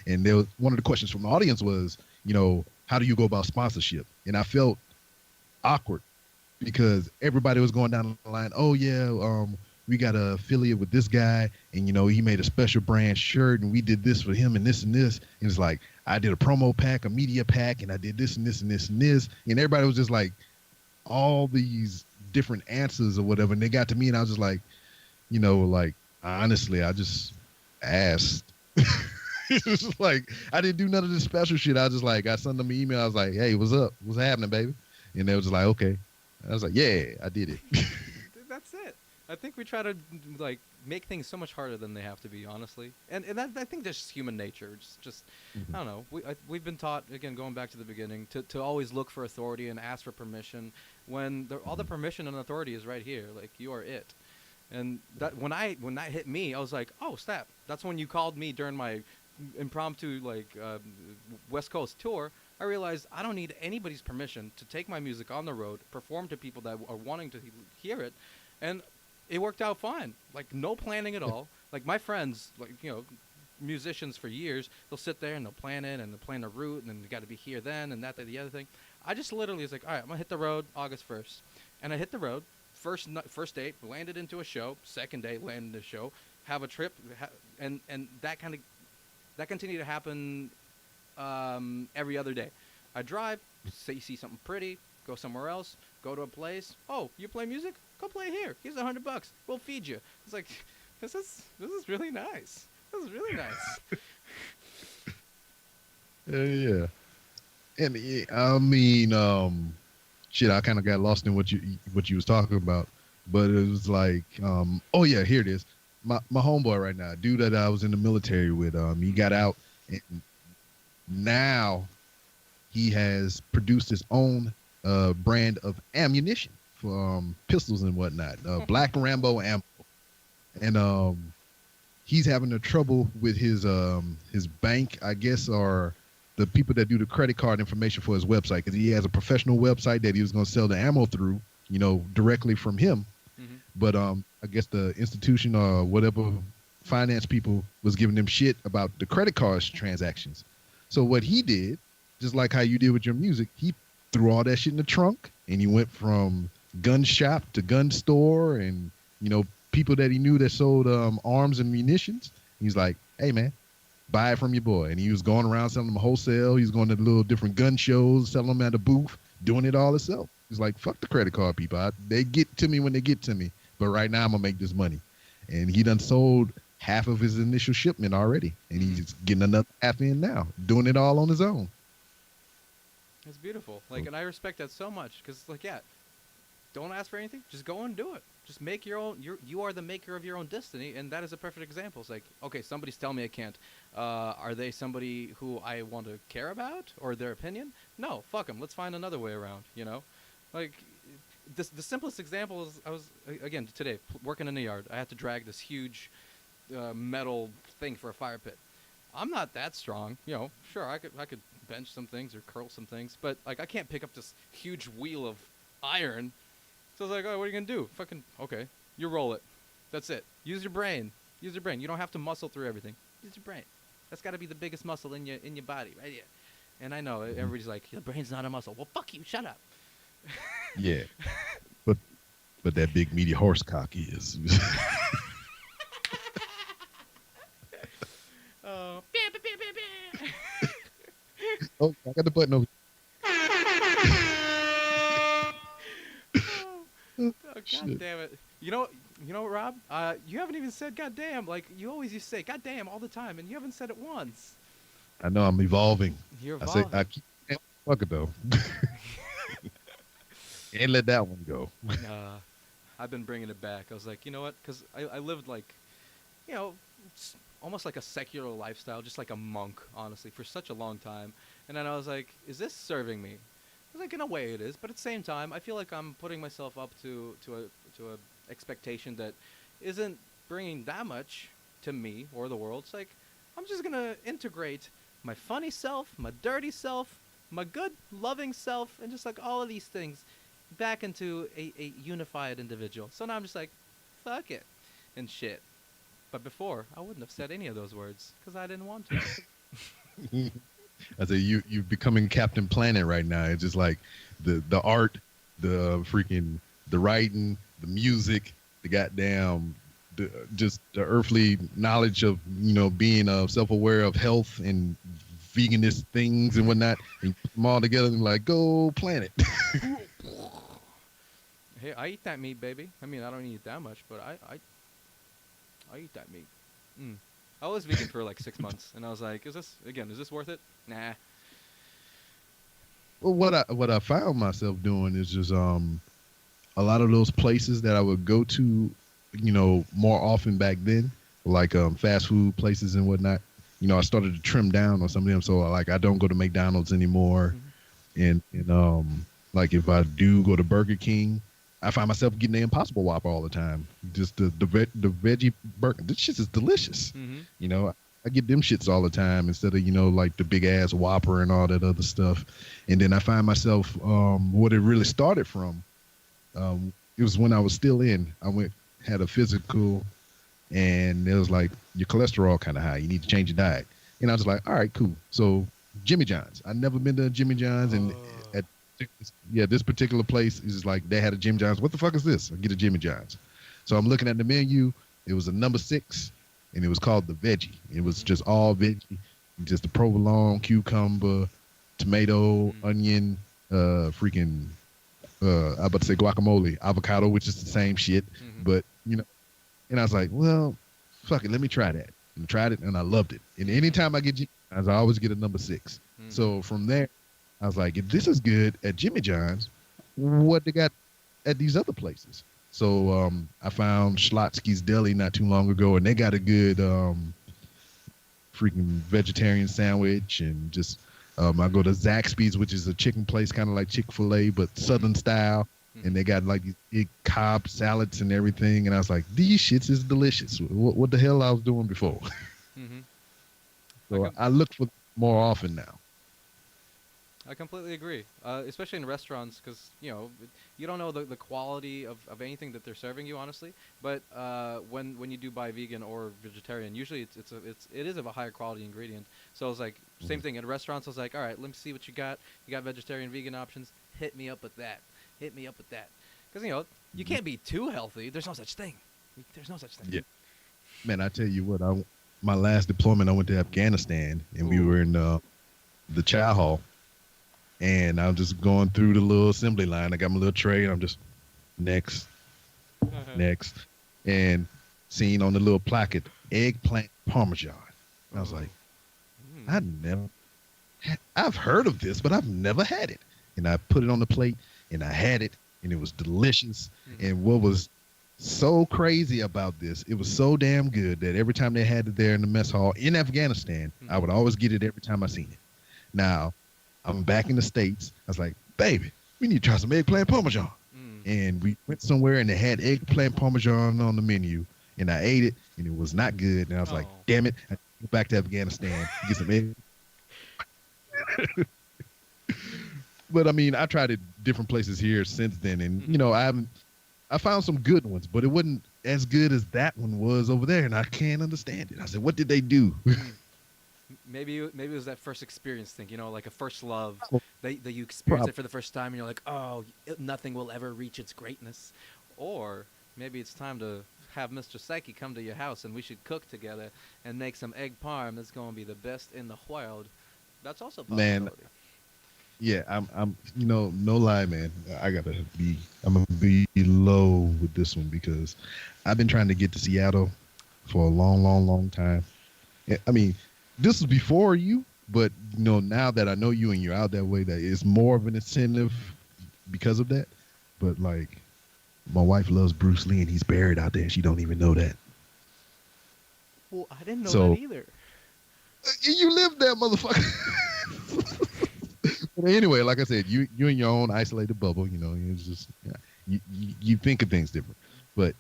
And there was one of the questions from the audience was, how do you go about sponsorship? And I felt awkward because everybody was going down the line. Oh yeah, we got a affiliate with this guy, and he made a special brand shirt, and we did this for him, and this and this. And it's like I did a promo pack, a media pack, and I did this and this and this and this, and everybody was just like all these different answers or whatever. And they got to me, and I was just like, like honestly, I just asked. It was like I didn't do none of this special shit. I was just like, I sent them an email. I was like, "Hey, what's up? What's happening, baby?" And they was just like, "Okay." I was like, "Yeah, I did it." That's it. I think we try to like make things so much harder than they have to be, honestly. And that, I think that's just human nature. Just I don't know. We've been taught, again, going back to the beginning, to always look for authority and ask for permission when all the permission and authority is right here. Like you are it. And that when that hit me, I was like, oh snap! That's when you called me during my impromptu West Coast tour. I realized I don't need anybody's permission to take my music on the road, perform to people that are wanting to hear it, and it worked out fine. Like no planning at all. Like my friends, musicians for years, they'll sit there and they'll plan it and they'll plan the route and then you got to be here then and that the other thing. I just literally was like, all right, I'm gonna hit the road August 1st, and I hit the road. First date landed into a show. Second day landed into a show. Have a trip, and that continued to happen every other day. I drive, say see something pretty, go somewhere else, go to a place. Oh, you play music? Go play here. Here's $100. We'll feed you. It's like, this is really nice. This is really nice. Yeah. And I mean, shit, I kind of got lost in what you was talking about, but it was like, oh yeah, here it is. My homeboy right now, dude that I was in the military with, he got out, and now he has produced his own brand of ammunition for pistols and whatnot, Black Rambo ammo, and he's having a trouble with his bank, I guess, or the people that do the credit card information for his website, because he has a professional website that he was going to sell the ammo through, directly from him. Mm-hmm. But I guess the institution or whatever finance people was giving them shit about the credit cards transactions. So what he did, just like how you did with your music, he threw all that shit in the trunk and he went from gun shop to gun store and people that he knew that sold arms and munitions. He's like, hey man, buy it from your boy. And he was going around selling them wholesale. He was going to little different gun shows, selling them at a booth, doing it all himself. He's like, fuck the credit card people. They get to me when they get to me. But right now I'm going to make this money. And he done sold half of his initial shipment already. And he's getting another half in now, doing it all on his own. It's beautiful. Like, and I respect that so much because, like, yeah, don't ask for anything. Just go and do it. Just make your own. You are the maker of your own destiny, and that is a perfect example. It's like, okay, somebody's telling me I can't. Are they somebody who I want to care about or their opinion? No, fuck them. Let's find another way around. Like the simplest example is I was again today working in the yard. I had to drag this huge metal thing for a fire pit. I'm not that strong. Sure, I could bench some things or curl some things, but like I can't pick up this huge wheel of iron. So I was like, oh, what are you gonna do? Fucking okay, you roll it. That's it. Use your brain. Use your brain. You don't have to muscle through everything. Use your brain. That's got to be the biggest muscle in your body, right here. And I know everybody's like, the brain's not a muscle. Well, fuck you. Shut up. Yeah, but that big meaty horse cock is. Oh, Oh, I got the button over. oh, God damn it. You know, Rob. You haven't even said "goddamn." Like you always used to say "goddamn" all the time, and you haven't said it once. I know I'm evolving. You're I say evolving. I keep fuck it though. Can't let that one go. I've been bringing it back. I was like, you know what? Because I lived like, you know, almost like a secular lifestyle, just like a monk, honestly, for such a long time. And then I was like, is this serving me? I was like, in a way it is, but at the same time, I feel like I'm putting myself up to a expectation that isn't bringing that much to me or the world. It's like I'm just gonna integrate my funny self, my dirty self, my good, loving self, and just like all of these things back into a unified individual. So now I'm just like, fuck it, and shit. But before, I wouldn't have said any of those words because I didn't want to. I say you're becoming Captain Planet right now. It's just like the art, the freaking the writing, the music, the goddamn just the earthly knowledge of being self-aware of health and veganist things and whatnot, and put them all together and like go planet. Hey, I eat that meat, baby. I mean, I don't eat that much, but I eat that meat. Mm. I was vegan for like 6 months, and I was like, is this worth it? Nah. Well, what I found myself doing is just a lot of those places that I would go to, more often back then, like fast food places and whatnot. I started to trim down on some of them, so like I don't go to McDonald's anymore, Mm-hmm. and like if I do go to Burger King, I find myself getting the Impossible Whopper all the time. Just the veggie burger. This shit is delicious. Mm-hmm. I get them shits all the time instead of like the big ass Whopper and all that other stuff. And then I find myself what it really started from. It was when I was still in. I had a physical, and it was like your cholesterol kind of high. You need to change your diet. And I was like, all right, cool. So Jimmy John's. I've never been to Jimmy John's, and Oh. at this particular place is like they had a Jimmy John's. What the fuck is this? I get a Jimmy John's. So I'm looking at the menu. It was a number 6, and it was called the veggie. It was just all veggie, just the provolone, cucumber, tomato, onion, freaking. I about to say guacamole, avocado, which is the same shit, Mm-hmm. but and I was like, well, fuck it, let me try that. And I tried it, and I loved it. And anytime I get Jimmy John's, I always get a number 6. Mm-hmm. So from there, I was like, if this is good at Jimmy John's, what they got at these other places? So I found Schlotsky's Deli not too long ago, and they got a good freaking vegetarian sandwich, and just I go to Zaxby's, which is a chicken place, kind of like Chick-fil-A, but Southern style. And they got like these big Cobb salads and everything. And I was like, these shits is delicious. What the hell I was doing before? Mm-hmm. So I look for more often now. I completely agree, especially in restaurants, because you don't know the quality of anything that they're serving you, honestly. But when you do buy vegan or vegetarian, usually it is of a higher quality ingredient. So I was like, same thing at restaurants. I was like, all right, let me see what you got. You got vegetarian, vegan options. Hit me up with that. Hit me up with that, because you can't be too healthy. There's no such thing. There's no such thing. Yeah. Man, I tell you what, my last deployment, I went to Afghanistan, and we were in the chow hall. And I'm just going through the little assembly line. I got my little tray, and I'm just next, next, and seeing on the little placket eggplant parmesan. And I was like, I've heard of this, but I've never had it. And I put it on the plate, and I had it, and it was delicious. Mm-hmm. And what was so crazy about this, it was so damn good that every time they had it there in the mess hall in Afghanistan, I would always get it every time I seen it. Now, I'm back in the States. I was like, baby, we need to try some eggplant parmesan. And we went somewhere, and they had eggplant parmesan on the menu, and I ate it, and it was not good. And I was like, damn it, I go back to Afghanistan, get some egg. But I mean, I tried it different places here since then, and I found some good ones, but it wasn't as good as that one was over there, and I can't understand it. I said, what did they do? Maybe it was that first experience thing, like a first love. Oh, That you experience it for the first time, and you're like, oh, nothing will ever reach its greatness. Or maybe it's time to have Mr. Psyche come to your house, and we should cook together and make some egg parm that's going to be the best in the world. That's also a possibility. Man, yeah, I'm no lie, man. I'm gonna be low with this one because I've been trying to get to Seattle for a long, long, long time. I mean, this was before you, but now that I know you and you're out that way, that is more of an incentive because of that. But like, my wife loves Bruce Lee, and he's buried out there, and she don't even know that. Well, I didn't know that So either. you live there, motherfucker. But anyway, like I said, you in your own isolated bubble. It's just you think of things different. But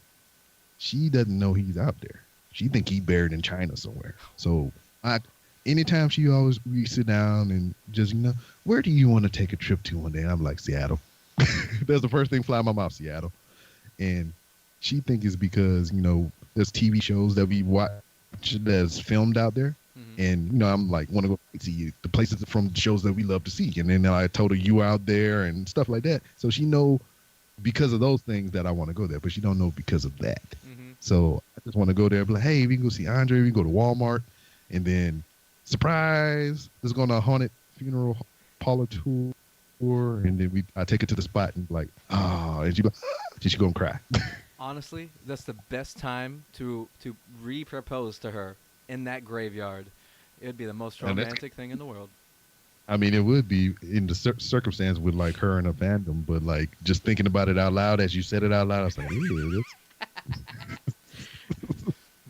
she doesn't know he's out there. She think he buried in China somewhere. So anytime we sit down and just where do you want to take a trip to one day? And I'm like, Seattle. That's the first thing fly in my mouth, Seattle. And she think it's because there's TV shows that we watch that's filmed out there. Mm-hmm. And I'm like, want to go see the places from shows that we love to see. And then I told her you out there and stuff like that. So she know because of those things that I want to go there, but she don't know because of that. Mm-hmm. So I just want to go there and be like, hey, we can go see Andre. We can go to Walmart. And then, surprise, let's go on a haunted funeral parlor tour. And then I take it to the spot and be like, oh, and she go and cry. Honestly, that's the best time to re-propose to her in that graveyard. It'd be the most romantic thing in the world. I mean, it would be in the circumstance with like her and her fandom, but like just thinking about it out loud as you said it out loud, I was like, ew,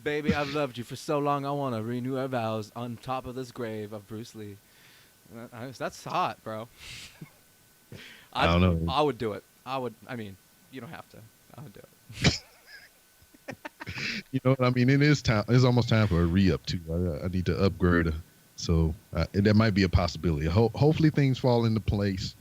Baby, I've loved you for so long. I want to renew our vows on top of this grave of Bruce Lee. That's hot, bro. I don't know. I would do it. I mean, you don't have to. I would do it. You know what I mean? It is time. It's almost time for a re-up too. I need to upgrade her. So that might be a possibility. Hopefully things fall into place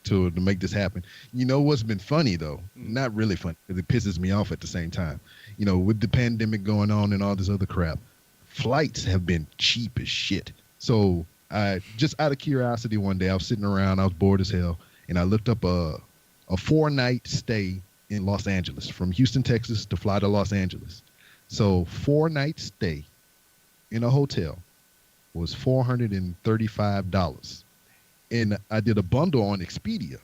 to make this happen. You know what's been funny though? Not really funny because it pisses me off at the same time. With the pandemic going on and all this other crap, flights have been cheap as shit. So I just out of curiosity one day I was sitting around, I was bored as hell, and I looked up a 4-night stay in Los Angeles from Houston, Texas to fly to Los Angeles. So 4-night stay in a hotel was $435. And I did a bundle on Expedia.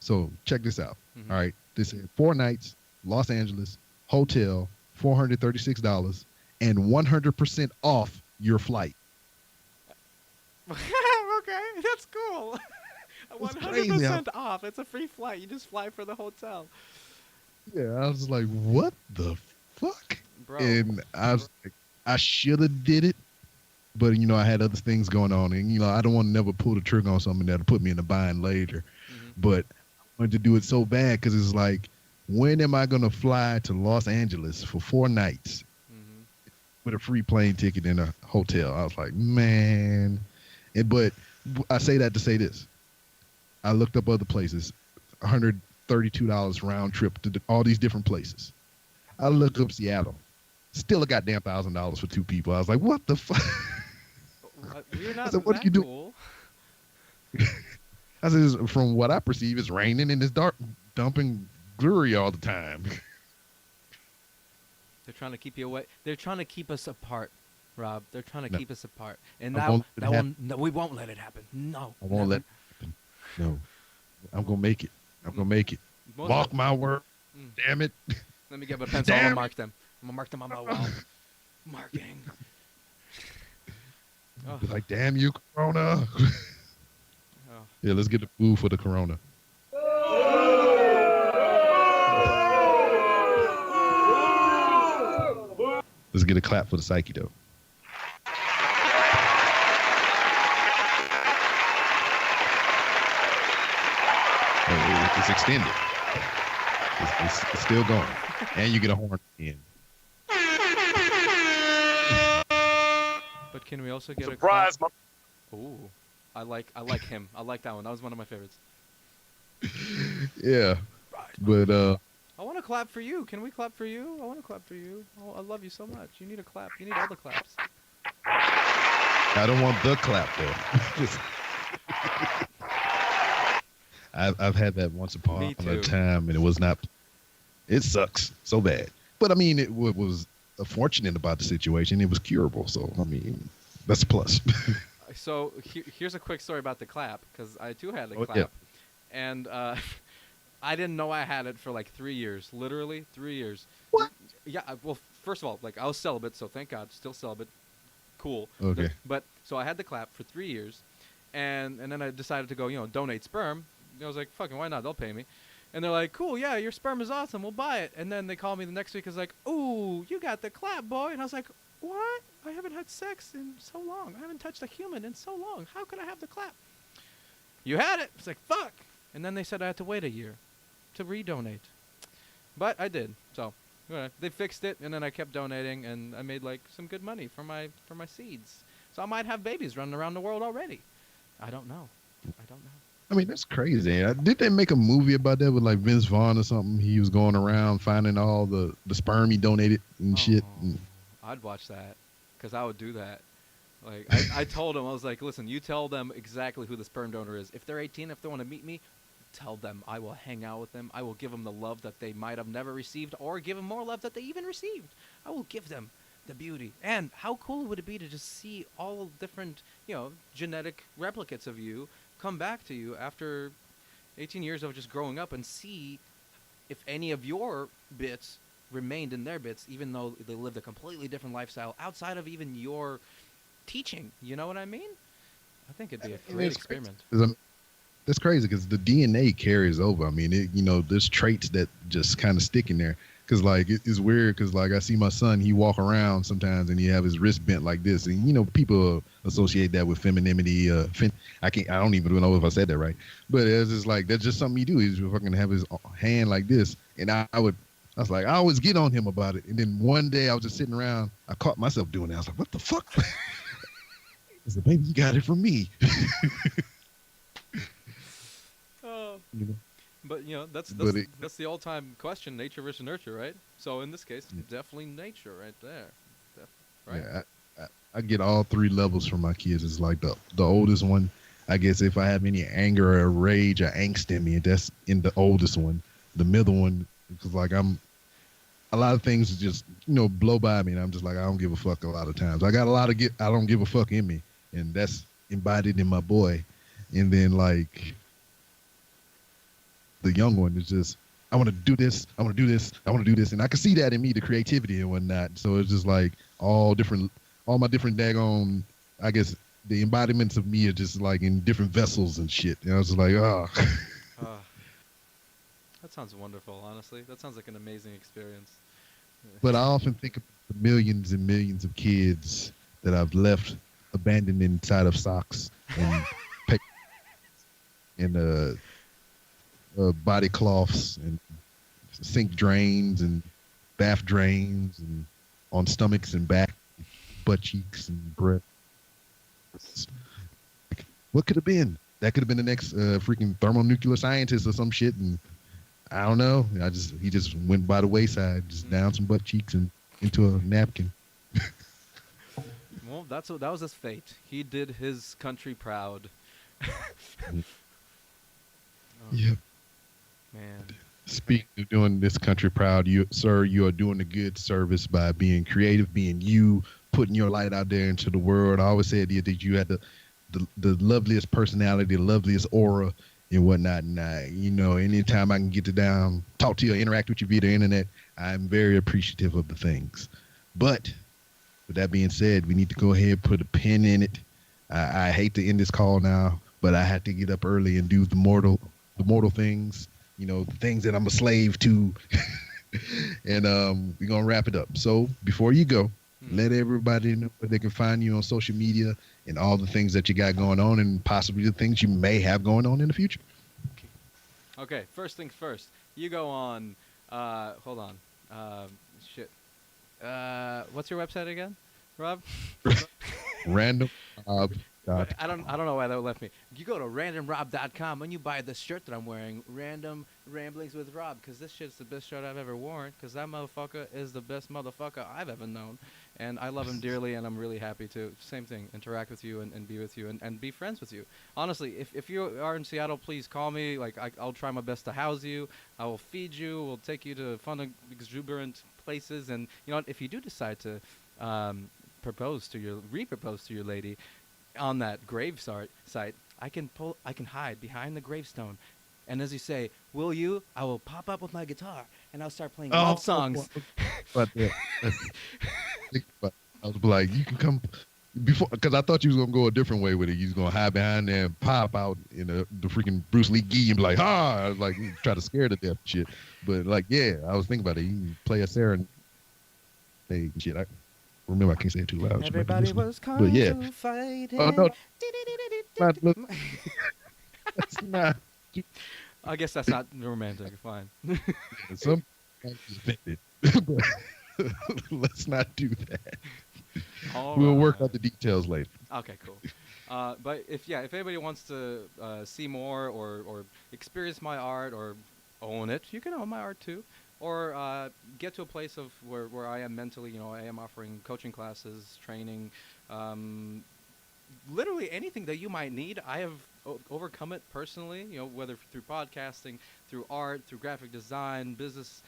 So check this out. Mm-hmm. All right. This is 4 nights, Los Angeles, hotel, $436, and 100% off your flight. Okay, that's cool. 100% off. It's a free flight. You just fly for the hotel. Yeah, I was like, what the fuck? Bro. And I was like, I should have did it, but I had other things going on, and I don't want to never pull the trigger on something that'll put me in a bind later. Mm-hmm. But I wanted to do it so bad because it's like, when am I gonna fly to Los Angeles for 4 nights with a free plane ticket in a hotel? I was like, man. But I say that to say this: I looked up other places, $132 round trip to all these different places. I looked up Seattle, still a goddamn $1,000 for 2 people. I was like, what the fuck? We're not said, what that do you do? cool. I said, from what I perceive, it's raining and it's dark, dumping glory all the time. They're trying to keep you away. They're trying to keep us apart, Rob. They're trying to keep us apart, and no, we won't let it happen. No, I won't let it happen. No, I'm gonna make it. I'm gonna make it. Mark my word. Damn it. Let me get my pencil. I'm gonna mark them. I'm gonna mark them on my wall. Marking. Like, damn you, Corona. Oh. Yeah, let's get the food for the Corona. Let's get a clap for the Psyche, though. It's extended. It's still going. And you get a horn in. But can we also get surprise, a clap? Ooh, I like him. I like that one. That was one of my favorites. Yeah, but I want to clap for you. Can we clap for you? I want to clap for you. Oh, I love you so much. You need a clap. You need all the claps. I don't want the clap though. I've had that once upon a time, and it was not. It sucks so bad. But I mean, it was fortunate about the situation. It was curable. So I mean, that's a plus. So here's a quick story about the clap, because I too had a clap, yeah. And I didn't know I had it for like 3 years, literally 3 years. What? Yeah. Well, first of all, like I was celibate, so thank God, still celibate. Cool. Okay. But so I had the clap for 3 years, and then I decided to go, donate sperm. I was like, fucking, why not? They'll pay me. And they're like, cool, yeah, your sperm is awesome. We'll buy it. And then they called me the next week. I was like, ooh, you got the clap, boy. And I was like, What? I haven't had sex in so long. I haven't touched a human in so long. How could I have the clap? You had it. It's like, fuck. And then they said I had to wait a year to redonate. But I did. So they fixed it, and then I kept donating, and I made like some good money for my seeds. So I might have babies running around the world already. I don't know. I don't know. I mean, that's crazy. Did they make a movie about that with like Vince Vaughn or something? He was going around finding all the sperm he donated and shit. Oh, I'd watch that, because I would do that. Like, I told him, I was like, listen, you tell them exactly who the sperm donor is. If they're 18, if they want to meet me, tell them. I will hang out with them. I will give them the love that they might have never received, or give them more love that they even received. I will give them the beauty. And how cool would it be to just see all different, genetic replicates of you come back to you after 18 years of just growing up, and see if any of your bits remained in their bits, even though they lived a completely different lifestyle outside of even your teaching. You know what I mean? I think it'd be a great experiment. That's crazy because the DNA carries over. I mean, there's traits that just kind of stick in there. Because like it's weird. Because like I see my son, he walk around sometimes and he have his wrist bent like this, and people associate that with femininity. I don't even know if I said that right, but it's just like that's just something he do. He's fucking have his hand like this, and I was like, I always get on him about it. And then one day I was just sitting around, I caught myself doing that. I was like, what the fuck? I said, baby, you got it from me. You know? But that's the all-time question: nature versus nurture, right? So in this case, definitely nature, right there. Right? Yeah, I get all three levels from my kids. It's like the oldest one. I guess if I have any anger or rage or angst in me, that's in the oldest one. The middle one, because like a lot of things just blow by me, and I'm just like I don't give a fuck a lot of times. I got a lot of I don't give a fuck in me, and that's embodied in my boy. And then like the young one is just, I want to do this, I want to do this, I want to do this. And I can see that in me, the creativity and whatnot. So it's just like all my different daggone, I guess, the embodiments of me are just like in different vessels and shit. And I was just like, oh. That sounds wonderful, honestly. That sounds like an amazing experience. But I often think of the millions and millions of kids that I've left abandoned inside of socks and and body cloths and sink drains and bath drains and on stomachs and back, butt cheeks and breasts. What could have been? That could have been the next freaking thermonuclear scientist or some shit. And I don't know. He just went by the wayside, just down some butt cheeks and into a napkin. Well, that was his fate. He did his country proud. Yep. Man. Speaking of doing this country proud, you are doing a good service by being creative, being you, putting your light out there into the world. I always said that you had the loveliest personality, the loveliest aura and whatnot. And anytime I can get to talk to you, or interact with you via the internet, I'm very appreciative of the things. But with that being said, we need to go ahead and put a pin in it. I hate to end this call now, but I have to get up early and do the mortal things. The things that I'm a slave to. And we're going to wrap it up. So before you go, let everybody know where they can find you on social media and all the things that you got going on and possibly the things you may have going on in the future. Okay, first things first. You go on, hold on. What's your website again, Rob? randomrob.com. I don't know why that left me. You go to randomrob.com and you buy the shirt that I'm wearing, Random Ramblings with Rob, because this shit's the best shirt I've ever worn, because that motherfucker is the best motherfucker I've ever known. And I love him dearly, and I'm really happy to, same thing, interact with you and be with you and be friends with you. Honestly, if you are in Seattle, please call me. Like, I'll try my best to house you. I will feed you. We'll take you to fun, exuberant places. And, if you do decide to repropose to your lady, on that grave site, I can hide behind the gravestone, and as you say, will you? I will pop up with my guitar and I'll start playing love songs. But I was like, you can come before, because I thought you was gonna go a different way with it. You was gonna hide behind there and pop out in the freaking Bruce Lee gi and be like, I was like, try to scare to death and shit. But like, yeah, I was thinking about it. You can play a serenade and shit. Remember, I can't say it too loud. You might be Everybody listening. was But kung yeah. fu Oh no, fighting. not, look, that's not. I guess that's not romantic. Fine. Yeah, some might be offended, but let's not do that. All We'll work right. out the details later. Okay, cool. But if anybody wants to see more or experience my art or own it, you can own my art too. Or get to a place of where I am mentally. I am offering coaching classes, training, um, literally anything that you might need. I have overcome it personally. Whether through podcasting, through art, through graphic design, business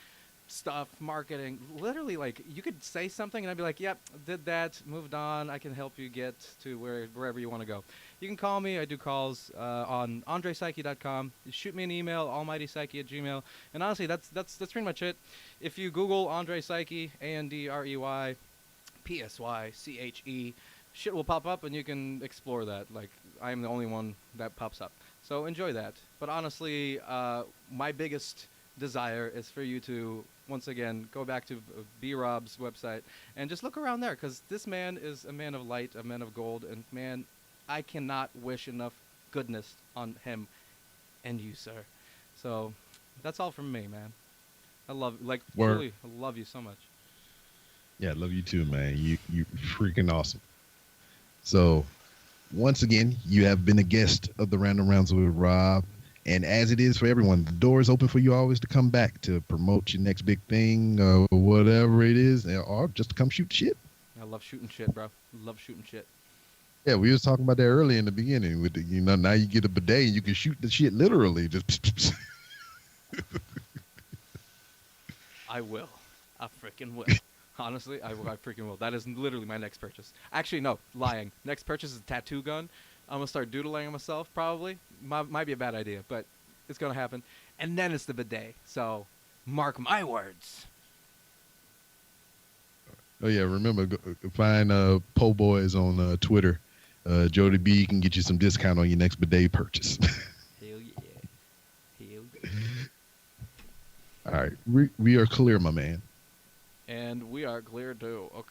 stuff, marketing. Literally, like you could say something and I'd be like, "Yep, did that, moved on. I can help you get to wherever you want to go." You can call me. I do calls on AndreyPsyche.com. You shoot me an email, almightypsyche@gmail. And honestly, that's pretty much it. If you Google Andrey Psyche, AndreyPsyche, shit will pop up and you can explore that. Like I am the only one that pops up. So enjoy that. But honestly, my biggest desire is for you to once again go back to B Rob's website and just look around there because this man is a man of light, a man of gold, and man, I cannot wish enough goodness on him and you, sir. So that's all from me, man. I love, like, Word. truly, I love you so much. Yeah, I love you too, man. You freaking awesome. So once again, you have been a guest of the Random Rounds with Rob. And as it is for everyone, the door is open for you always to come back to promote your next big thing or whatever it is, or just to come shoot shit. I love shooting shit, bro. Love shooting shit. Yeah, we was talking about that early in the beginning. With now you get a bidet and you can shoot the shit literally. Just I will. I freaking will. Honestly, I freaking will. That is literally my next purchase. Actually, no, lying. Next purchase is a tattoo gun. I'm gonna start doodling on myself. Probably might be a bad idea, but it's gonna happen. And then it's the bidet. So, mark my words. oh yeah, remember find Po Boys on Twitter. Jody B can get you some discount on your next bidet purchase. Hell yeah. Hell yeah. All right, we are clear, my man. And we are clear too.